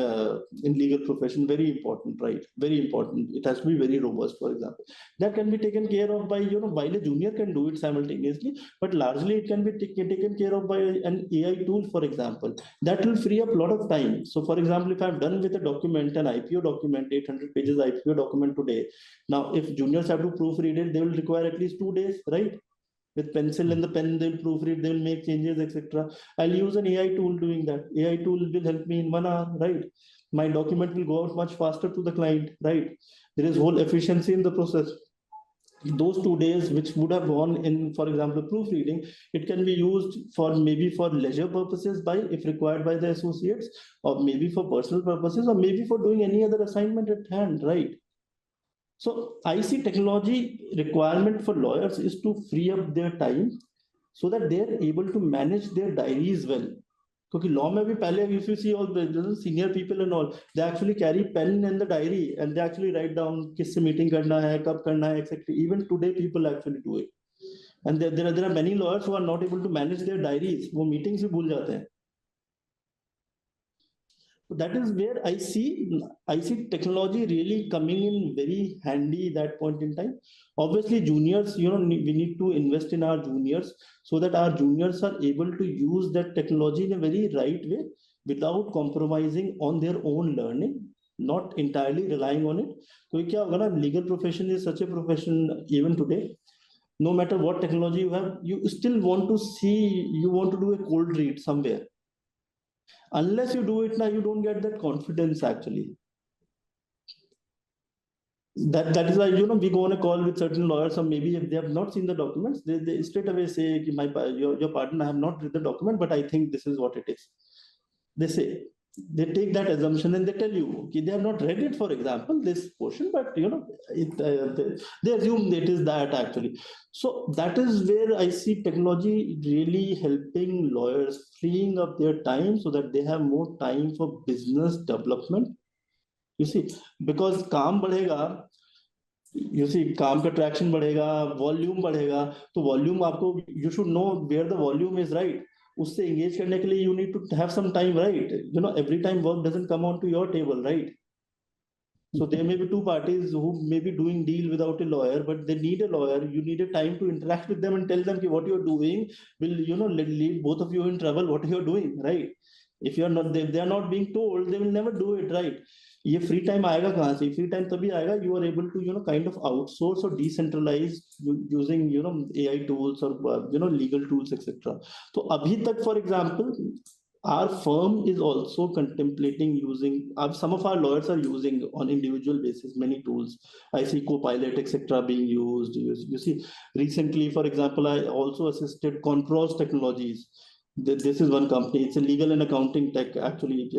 legal profession, very important, right? Very important. It has to be very robust, for example. That can be taken care of by, while a junior can do it simultaneously, but largely it can be taken care of by an AI tool, for example. That will free up a lot of time. So for example, if I'm done with a document, an IPO document, 800 pages IPO document today, now if juniors have to proofread it, they will require at least 2 days, right? With pencil and the pen, they'll proofread, they'll make changes, etc. I'll use an AI tool doing that. AI tool will help me in 1 hour, right? My document will go out much faster to the client, right? There is whole efficiency in the process. Those 2 days which would have gone in, for example, proofreading, it can be used for maybe for leisure purposes, by if required by the associates, or maybe for personal purposes, or maybe for doing any other assignment at hand, right? So I see technology requirement for lawyers is to free up their time so that they are able to manage their diaries well. Because law में भी पहले, if you see all the senior people and all, they actually carry pen and the diary and they actually write down किससे meeting करना है, कब करना है, etc. Even today people actually do it. And there are many lawyers who are not able to manage their diaries. वो meetings भी भूल जाते हैं. So that is where I see technology really coming in very handy that point in time. Obviously, juniors, we need to invest in our juniors so that our juniors are able to use that technology in a very right way without compromising on their own learning, not entirely relying on it. क्योंकि क्या होगा ना, legal profession is such a profession even today. No matter what technology you have, you still want to see, you want to do a cold read somewhere. Unless you do it now, you don't get that confidence actually. That is why we go on a call with certain lawyers, or maybe if they have not seen the documents, they straight away say, your partner, I have not read the document, but I think this is what it is. They say, they take that assumption and they tell you they have not read it, for example, this portion, but they assume it is that actually. So that is where I see technology really helping lawyers, freeing up their time so that they have more time for business development. You see, because काम बढ़ेगा, you see, काम का traction बढ़ेगा, volume बढ़ेगा, तो volume आपको, you should know where the volume is, right? उससे engage करने के लिए you need to have some time, right? Every time work doesn't come onto your table, right? So there may be two parties who may be doing deal without a lawyer, but they need a lawyer. You need a time to interact with them and tell them what you're doing will, lead both of you in trouble. What you're doing, right? If you're not, they are not being told, they will never do it, right? ये free time आएगा कहाँ से? Free time तभी आएगा you are able to kind of outsource or decentralize using AI tools or legal tools, etc. तो अभी तक, for example, our firm is also contemplating using, some of our lawyers are using on individual basis many tools. I see Copilot, etc. being used. You see, recently, for example, I also assisted Compros Technologies. This is one company. It's a legal and accounting tech actually.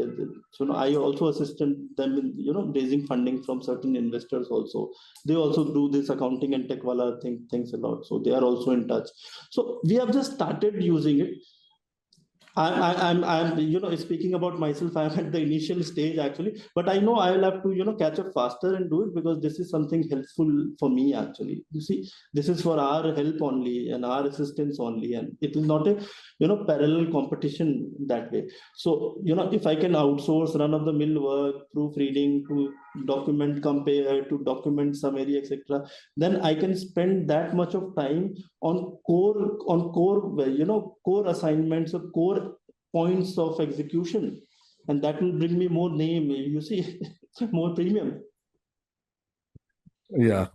So I also assisted them in raising funding from certain investors. Also, they also do this accounting and tech wala things a lot. So they are also in touch. So we have just started using it. I'm speaking about myself. I'm at the initial stage actually, but I know I'll have to, catch up faster and do it because this is something helpful for me actually. You see, this is for our help only and our assistance only, and it is not a, parallel competition that way. So, if I can outsource run-of-the-mill work, proofreading to document compare to document summary, etc., then I can spend that much of time core assignments or core points of execution, and that will bring me more name, you see, more premium. Yeah.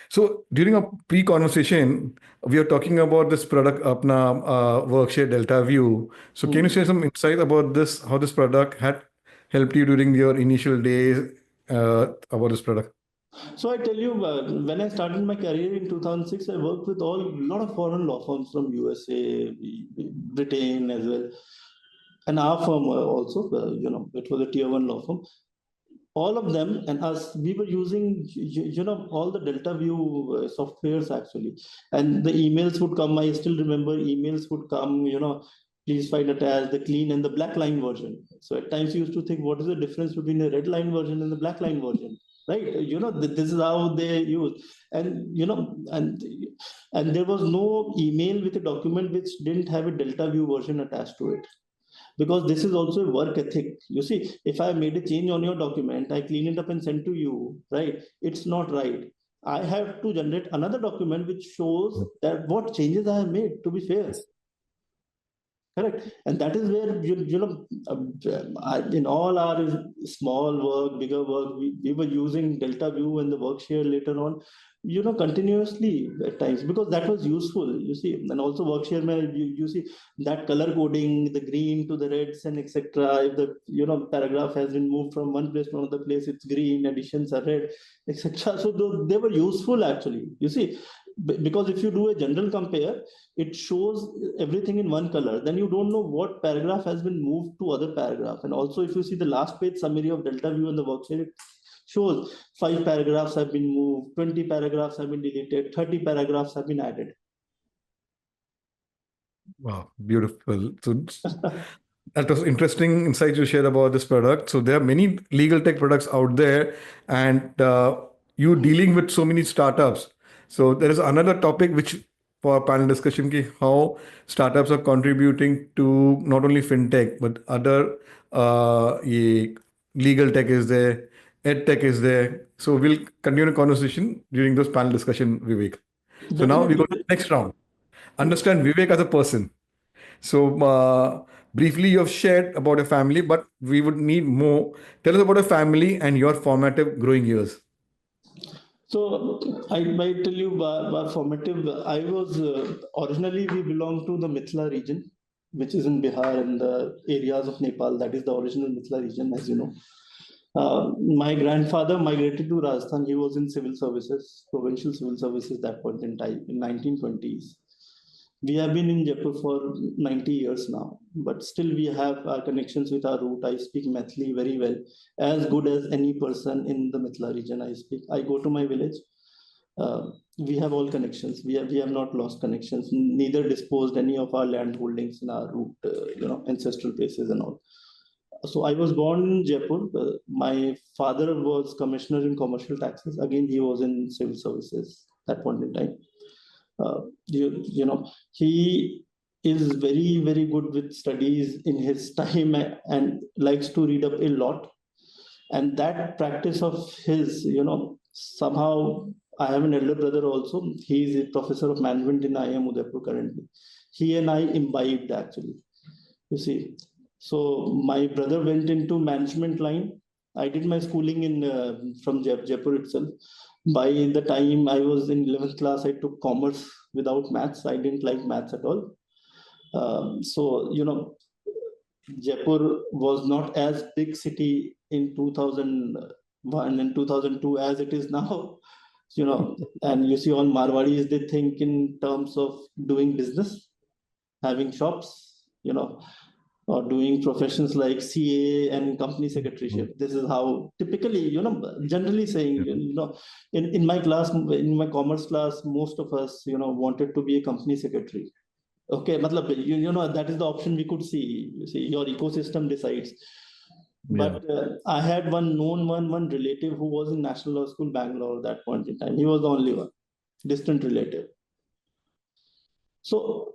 So during a pre-conversation, we are talking about this product, Apna Workshare Delta View. So can you share some insight about this, how this product had helped you during your initial days about this product? So I tell you, when I started my career in 2006, I worked with a lot of foreign law firms from USA, Britain as well, and our firm also. It was a tier one law firm. All of them and us, we were using, all the Delta View softwares actually, and the emails would come. I still remember emails would come. Please find attached the clean and the black line version. So at times you used to think, what is the difference between the red line version and the black line version? Right? This is how they use, and and there was no email with a document which didn't have a Delta View version attached to it, because this is also a work ethic. You see, if I made a change on your document, I clean it up and send to you, right? It's not right. I have to generate another document which shows that what changes I have made, to be fair. Correct. And that is where, in all our small work, bigger work, we were using Delta View and the Workshare later on, continuously at times, because that was useful, you see. And also Workshare, you see that color coding, the green to the reds and etc. If the, paragraph has been moved from one place to another place, it's green, additions are red, etc. So they were useful actually, you see, because if you do a general compare, it shows everything in one color, then you don't know what paragraph has been moved to other paragraph. And also if you see the last page summary of Delta View in the Workshare, it shows 5 paragraphs have been moved, 20 paragraphs have been deleted, 30 paragraphs have been added. Wow, beautiful. So that was interesting insights you shared about this product. So there are many legal tech products out there, and you dealing with so many startups. So there is another topic which for our panel discussion ki how startups are contributing to not only fintech but other legal tech is there, ed tech is there. So we'll continue the conversation during this panel discussion, Vivek. So now we go to the next round. Understand Vivek as a person. So, briefly, you have shared about a family, but we would need more. Tell us about a family and your formative growing years. So I might tell you formative. I was originally, we belong to the Mithila region, which is in Bihar and the areas of Nepal. That is the original Mithila region, as you know. My grandfather migrated to Rajasthan. He was in civil services, provincial civil services that point in time in 1920s. We have been in Jaipur for 90 years now, but still we have our connections with our root. I speak Maithili very well, as good as any person in the Mithila region. I go to my village. We have all connections. We have not lost connections, neither disposed any of our land holdings in our root, ancestral places and all. So I was born in Jaipur. My father was commissioner in commercial taxes. Again, he was in civil services at that point in time. He is very, very good with studies in his time and likes to read up a lot. And that practice of his, somehow I have an elder brother also. He is a professor of management in IIM Udaipur currently. He and I imbibed actually, you see. So my brother went into management line. I did my schooling in from Jaipur itself. By the time I was in 11th class, I took commerce without maths. I didn't like maths at all. Jaipur was not as big city in 2001 and 2002 as it is now. And you see all Marwadis, they think in terms of doing business, having shops, or doing professions like CA and company secretaryship. This is how typically, generally saying, in my class, in my commerce class, most of us, wanted to be a company secretary Okay, matlab, you know, that is the option we could see. You see, your ecosystem decides. Yeah. But I had one relative who was in National Law School, Bangalore, at that point in time. He was the only one, distant relative. So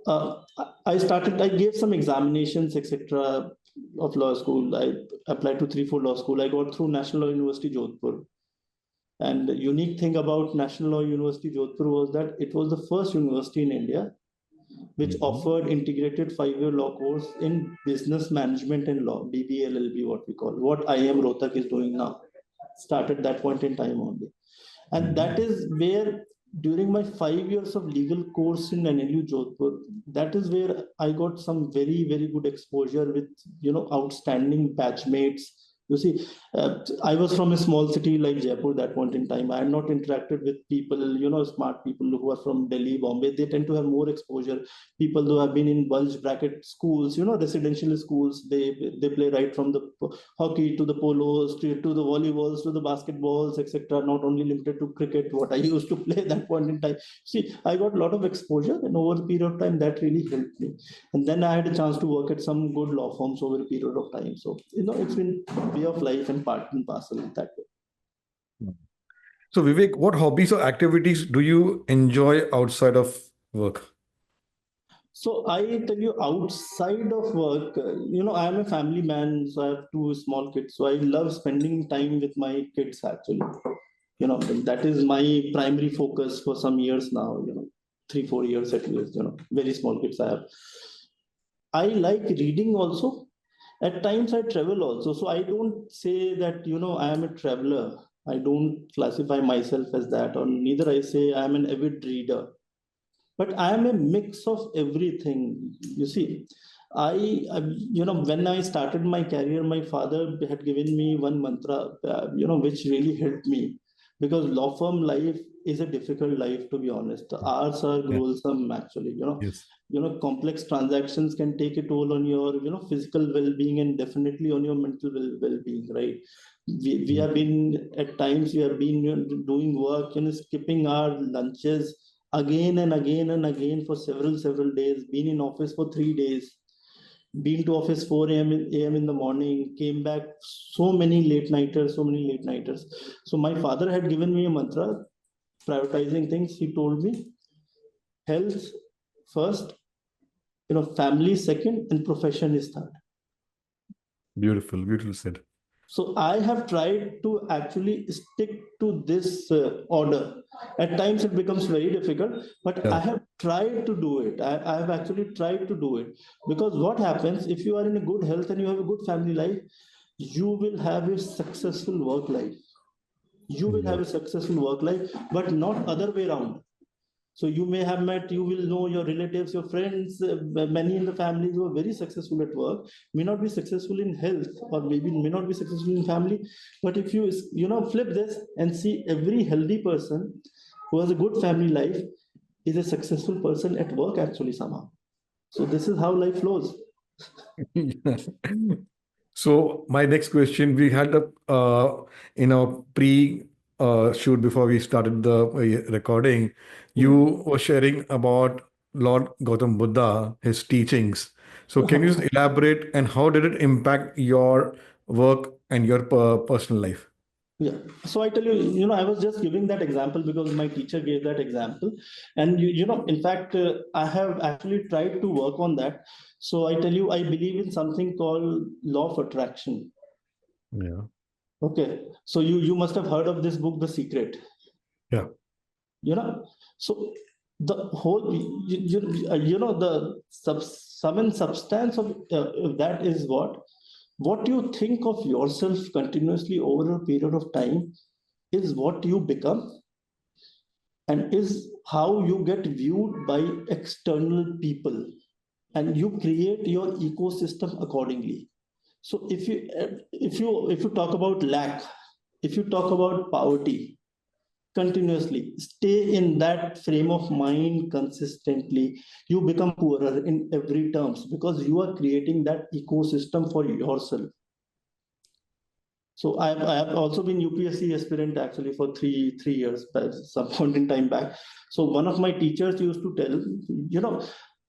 I gave some examinations, etc. of law school. I applied to 3-4 law school. I got through National Law University, Jodhpur. And the unique thing about National Law University, Jodhpur was that it was the first university in India which offered integrated 5-year law course in business management and law, BBLLB, what we call, what IIM Rohtak is doing now. Started that point in time only. And that is where, during my 5 years of legal course in NLU Jodhpur, that is where I got some very, very good exposure with, you know, outstanding batchmates. You see, I was from a small city like Jaipur that point in time. I had not interacted with people, you know, smart people who are from Delhi, Bombay. They tend to have more exposure. People who have been in bulge bracket schools, you know, residential schools, they play right from the hockey to the polos to the volleyballs to the basketballs, etc. Not only limited to cricket, what I used to play that point in time. See, I got a lot of exposure, and over a period of time, that really helped me. And then I had a chance to work at some good law firms over a period of time. So, you know, it's been way of life and part and parcel that way. So, Vivek, what hobbies or activities do you enjoy outside of work? So I tell you, outside of work, you know, I am a family man, so I have 2 small kids. So I love spending time with my kids actually. You know, that is my primary focus for some years now, you know, 3-4 years at least, you know, very small kids I have. I like reading also. At times I travel also. So I don't say that, you know, I am a traveler. I don't classify myself as that, or neither I say I am an avid reader. But I am a mix of everything. You see, you know, when I started my career, my father had given me one mantra, you know, which really helped me, because law firm life is a difficult life, to be honest. The hours are Yeah. gruesome, actually. Yes. You know, complex transactions can take a toll on your, you know, physical well-being and definitely on your mental well-being, right? We have been, at times we have been, you know, doing work, you know, skipping our lunches again and again and again for several days, been in office for 3 days, been to office 4 a.m. in the morning, came back, so many late nighters, so many late nighters. So my father had given me a mantra, prioritizing things. He told me, health first, you know, family second, and profession is third. Beautiful, beautiful said. So I have tried to actually stick to this order. At times it becomes very difficult, but I Yeah. have tried to do it. I have actually tried to do it, because what happens if you are in a good health and you have a good family life, you will have a successful work life. You will have Yeah. a successful work life, but not other way around. So you may have met, you will know your relatives, your friends, many in the families who are very successful at work, may not be successful in health, or maybe may not be successful in family. But if you know, flip this and see, every healthy person who has a good family life is a successful person at work actually somehow. So this is how life flows. So my next question, we had a in a pre shoot before we started the recording, you were sharing about Lord Gautam Buddha, his teachings. So can you just elaborate, and how did it impact your work and your personal life? Yeah. So I tell you, you know, I was just giving that example because my teacher gave that example. And, you know, in fact, I have actually tried to work on that. So I tell you, I believe in something called law of attraction. Yeah. Okay. So you must have heard of this book, The Secret. Yeah. You know, so the whole, you know, the sum and substance of that is what you think of yourself continuously over a period of time is what you become, and is how you get viewed by external people, and you create your ecosystem accordingly. So if you talk about lack, if you talk about poverty, continuously stay in that frame of mind consistently, you become poorer in every terms, because you are creating that ecosystem for yourself. So I have also been UPSC aspirant actually for three years at some point in time back. So one of my teachers used to tell, you know,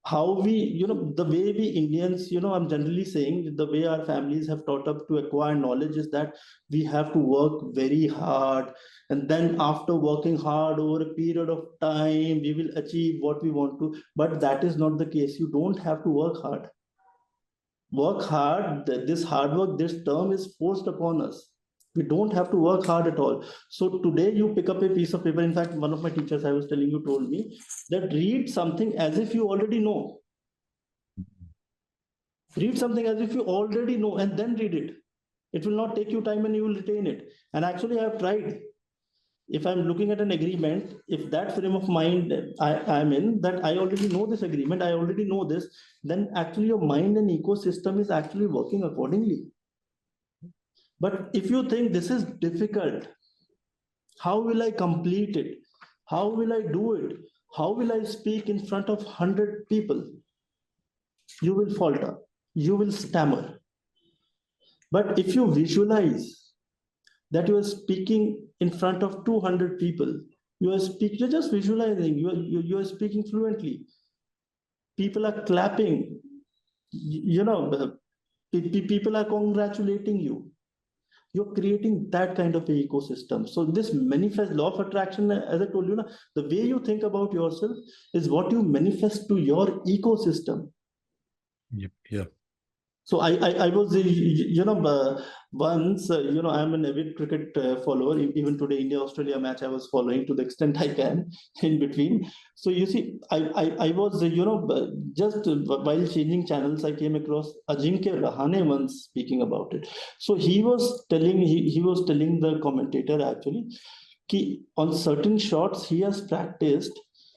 how we, the way we Indians, I'm generally saying the way our families have taught up to acquire knowledge is that we have to work very hard. And then after working hard over a period of time, we will achieve what we want to. But that is not the case. You don't have to work hard. Work hard, this hard work, this term is forced upon us. We don't have to work hard at all. So today you pick up a piece of paper. In fact, one of my teachers I was telling you told me that read something as if you already know. Read something as if you already know and then read it. It will not take you time and you will retain it. And actually I have tried. If I'm looking at an agreement, if that frame of mind I'm in, that I already know this agreement, I already know this, then actually your mind and ecosystem is actually working accordingly. But if you think this is difficult, how will I complete it? How will I do it? How will I speak in front of 100 people? You will falter, you will stammer. But if you visualize that you are speaking in front of 200 people, you're just visualizing, you are speaking fluently. People are clapping, people are congratulating you. You're creating that kind of ecosystem. So this manifest law of attraction, as I told you, the way you think about yourself is what you manifest to your ecosystem. Yep. Yeah. So I was, once, I'm an avid cricket follower. Even today, India-Australia match, I was following to the extent I can in between. So you see, I was, just while changing channels, I came across Ajinkya Rahane once speaking about it. So he was telling, he was telling the commentator actually, ki on certain shots he has practiced,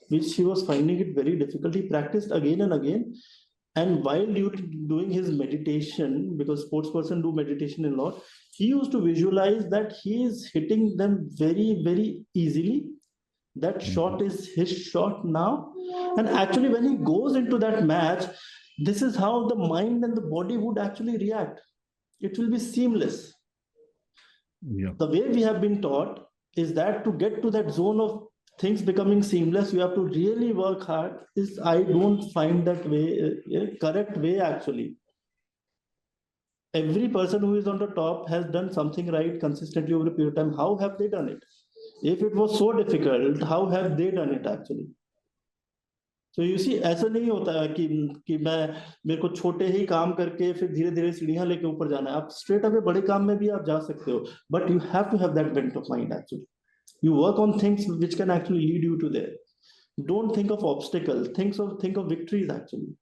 which he was finding it very difficult. He practiced again and again. And while doing his meditation, because sports person do meditation a lot, he used to visualize that he is hitting them very, very easily. That shot is his shot now. And actually, when he goes into that match, this is how the mind and the body would actually react. It will be seamless. Yeah. The way we have been taught is that to get to that zone of things becoming seamless, you have to really work hard. Is I don't find that way correct way actually. Every person who is on the top has done something right consistently over a period of time. How have they done it? If it was so difficult, how have they done it actually? So you see, ऐसा नहीं होता है कि मेरे को छोटे ही काम करके फिर धीरे धीरे सीढ़ियां लेके ऊपर जाना है. आप straight away बड़े काम में भी आप जा सकते हो. But you have to have that bent of mind actually. You work on things which can actually lead you to there. Don't think of obstacles. Think of victories actually.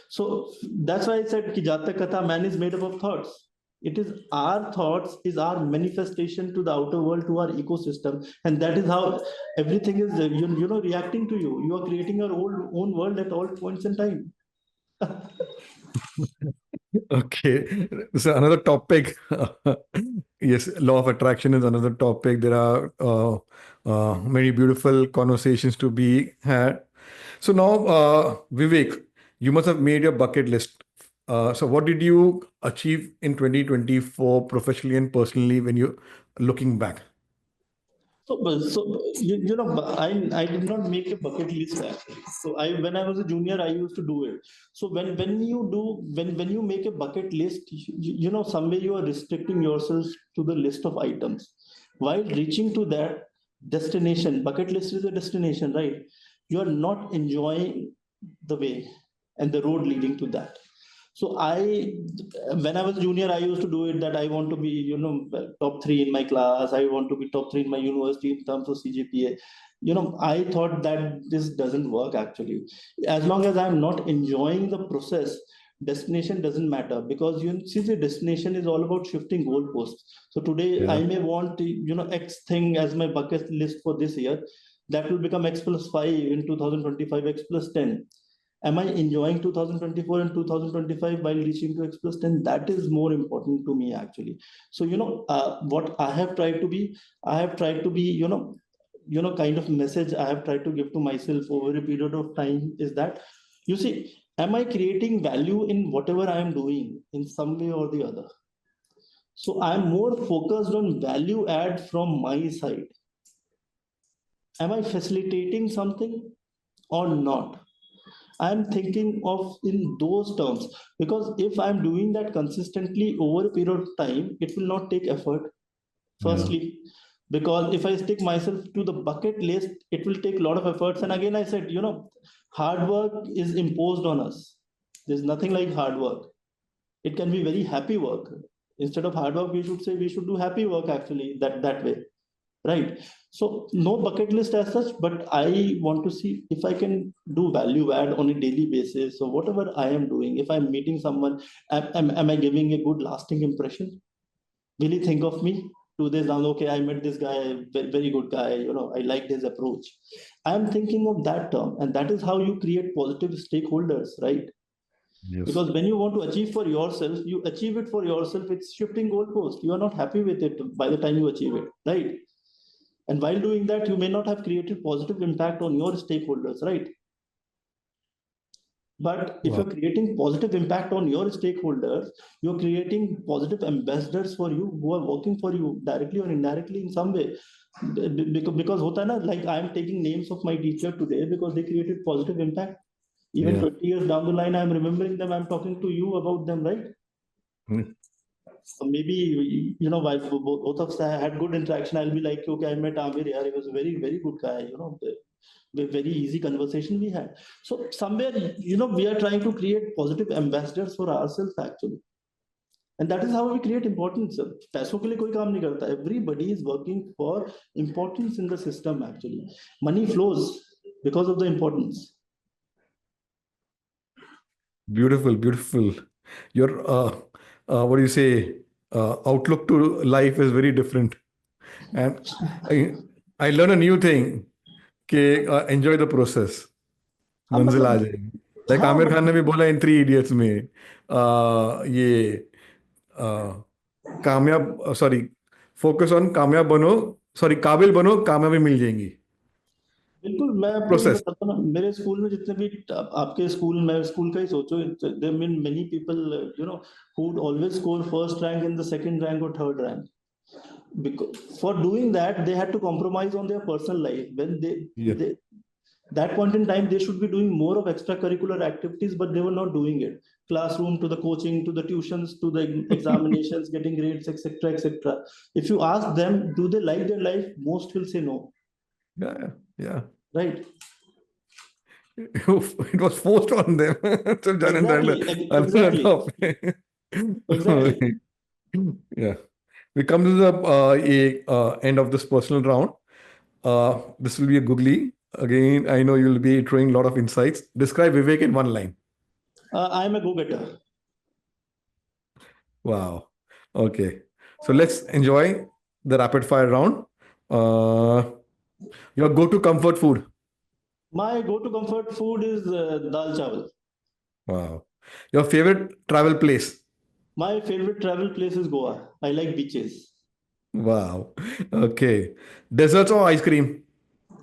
So that's why I said ki jata katha man is made up of thoughts. It is our thoughts is our manifestation to the outer world, to our ecosystem, and that is how everything is reacting to you. You are creating your own world at all points in time. Okay, so another topic. Yes, law of attraction is another topic. There are many beautiful conversations to be had. So now, Vivek, you must have made your bucket list. So what did you achieve in 2024 professionally and personally when you're looking back? I did not make a bucket list actually. So when I was a junior, I used to do it. So when you make a bucket list, some way you are restricting yourself to the list of items. While reaching to that destination, bucket list is a destination, right? You are not enjoying the way and the road leading to that. So when I was junior, I used to do it that I want to be, top 3 in my class. I want to be top 3 in my university in terms of CGPA. I thought that this doesn't work actually. As long as I'm not enjoying the process, destination doesn't matter, because you see the destination is all about shifting goalposts. So today I may want, X thing as my bucket list for this year. That will become X plus 5 in 2025, X plus 10. Am I enjoying 2024 and 2025 while reaching to X plus 10? That is more important to me actually. So what I have tried to be, kind of message I have tried to give to myself over a period of time is that, you see, am I creating value in whatever I am doing in some way or the other? So I'm more focused on value add from my side. Am I facilitating something or not? I'm thinking of in those terms, because if I'm doing that consistently over a period of time, it will not take effort. Firstly, because if I stick myself to the bucket list, it will take a lot of efforts. And again, I said, hard work is imposed on us. There's nothing like hard work. It can be very happy work. Instead of hard work, we should say we should do happy work, actually, that way. Right. So no bucket list as such, but I want to see if I can do value add on a daily basis. So whatever I am doing, if I'm meeting someone, am I giving a good lasting impression? Will he think of me 2 days down? Okay, I met this guy, very good guy. I liked his approach. I'm thinking of that term, and that is how you create positive stakeholders, right? Yes. Because when you want to achieve for yourself, you achieve it for yourself. It's shifting goalpost. You are not happy with it by the time you achieve it, right? And while doing that, you may not have created positive impact on your stakeholders, right? But if Wow. you're creating positive impact on your stakeholders, you're creating positive ambassadors for you who are working for you directly or indirectly in some way. Because hota hai na, like I'm taking names of my teacher today because they created positive impact. Even Yeah. 20 years down the line, I'm remembering them, I'm talking to you about them, right? Mm. So maybe, while both of us had good interaction, I'll be like, okay, I met Amir, yeah, he was a very, very good guy, very easy conversation we had. So somewhere, we are trying to create positive ambassadors for ourselves, actually. And that is how we create importance. पैसों के लिए कोई काम नहीं करता. Everybody is working for importance in the system, actually. Money flows because of the importance. Beautiful, beautiful. Your what do you say? Outlook to life is very different, and I I learn a new thing. कि enjoy the process. हाँ मंजिल आ मतलब जाएगी. Like हाँ आमिर खान ने मतलब भी बोला इन थ्री इडियट्स में ये कामयाब सॉरी फोकस ऑन कामयाब बनो सॉरी काबिल बनो कामयाबी मिल जाएंगी. बिल्कुल. मैं आपको ये प्रोसेस. बताता हूँ ना, मेरे स्कूल में जितने भी आपके स्कूल में स्कूल का ही सोचो, there been many people who would always score first rank in the second rank or third rank. Because for doing that they had to compromise on their personal life. When Yeah. they that point in time they should be doing more of extracurricular activities, but they were not doing it. Classroom to the coaching to the tuitions to the examinations, getting grades, etc., etc. If you ask them, do they like their life, most will say no, Yeah. Yeah. right? It was forced on them. So Exactly, Janendra. exactly. Yeah. We come to the end of this personal round. This will be a googly. Again, I know you'll be throwing a lot of insights. Describe Vivek in one line. I'm a go-getter. Wow. Okay. So let's enjoy the rapid fire round. Uh, your go-to comfort food. My go-to comfort food is dal chawal. Wow. Your favorite travel place. My favorite travel place is Goa. I like beaches. Wow. Okay. Desserts or ice cream?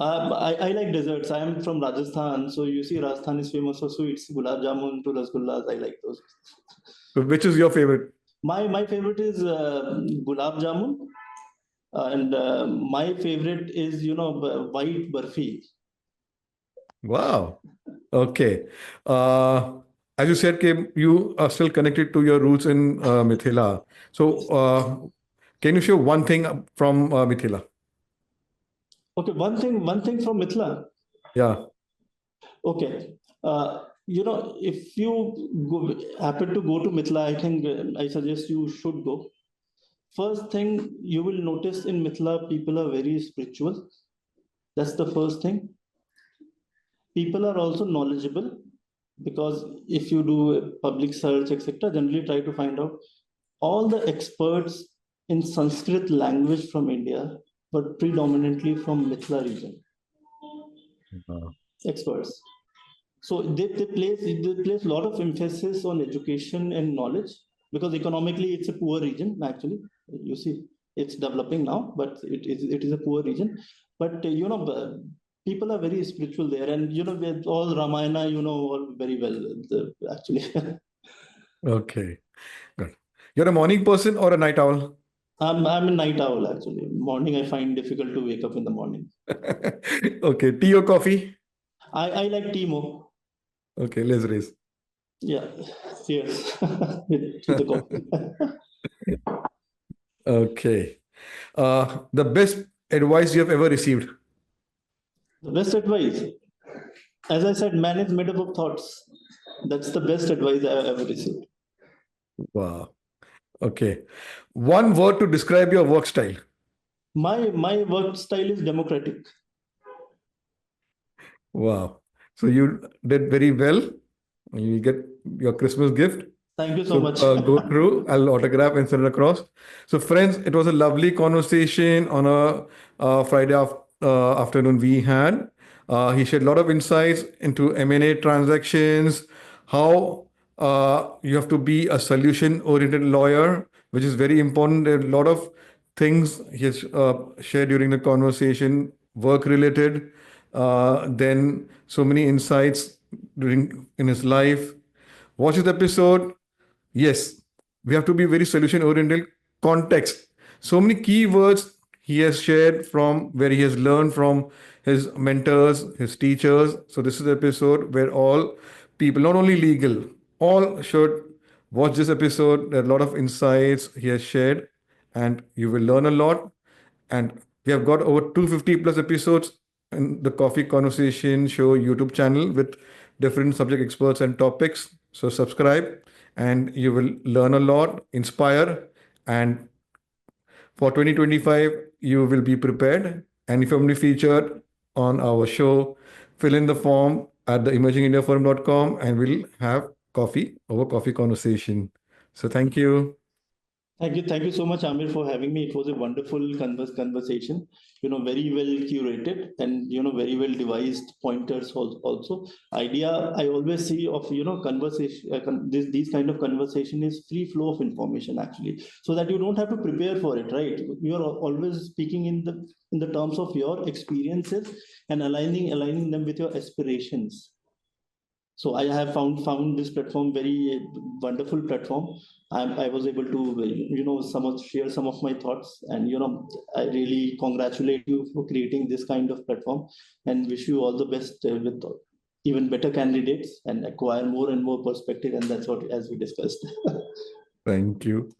I like desserts. I am from Rajasthan, so you see Rajasthan is famous for sweets. Gulab jamun to rasgullas. I like those. So which is your favorite? My favorite is gulab jamun, and my favorite is white barfi. Wow. Okay. As you said, Kim, you are still connected to your roots in Mithila. So, can you share one thing from Mithila? Okay, one thing from Mithila. Yeah. Okay. If happen to go to Mithila, I think I suggest you should go. First thing you will notice in Mithila, people are very spiritual. That's the first thing. People are also knowledgeable, because if you do a public search, etc., generally try to find out all the experts in Sanskrit language from India, but predominantly from Mithila region. Experts. So they place a lot of emphasis on education and knowledge, because economically it's a poor region. Actually, you see, it's developing now, but it is a poor region. But people are very spiritual there, and with all Ramayana, all very well. Actually, Okay. Good. You're a morning person or a night owl? I'm a night owl. Actually, morning I find difficult to wake up in the morning. Okay. Tea or coffee? I like tea more. Okay, let's raise. Yeah, cheers to the coffee. Okay. The best advice you have ever received? The best advice, as I said, man is made up of thoughts. That's the best advice I have ever received. Wow. Okay. One word to describe your work style. My work style is democratic. Wow. So you did very well. You get your Christmas gift. Thank you so So much. go through, I'll autograph and send it across. So, friends, it was a lovely conversation on a Friday afternoon we had. He shared a lot of insights into M&A transactions, how you have to be a solution-oriented lawyer, which is very important. There are a lot of things he has shared during the conversation, work-related. Then so many insights during in his life. Watch this episode. Yes, we have to be very solution oriented. Context. So many keywords he has shared from where he has learned from his mentors, his teachers. So this is the episode where all people, not only legal, all should watch this episode. There are a lot of insights he has shared, and you will learn a lot. And we have got over 250 plus episodes in the Coffee Conversation Show YouTube channel with different subject experts and topics. So subscribe and you will learn a lot, inspire, and for 2025, you will be prepared. And if you want to be featured on our show, fill in the form at the emergingindiaforum.com and we'll have coffee over coffee conversation. So thank you. Thank you so much, Amir, for having me. It was a wonderful conversation. Very well curated and very well devised pointers also. Idea I always see of conversation. These kind of conversation is free flow of information actually, so that you don't have to prepare for it. Right? You are always speaking in the terms of your experiences and aligning them with your aspirations. So I have found this platform very wonderful platform. I was able to share some of my thoughts, and I really congratulate you for creating this kind of platform, and wish you all the best with even better candidates and acquire more and more perspective. And that's what, as we discussed. Thank you.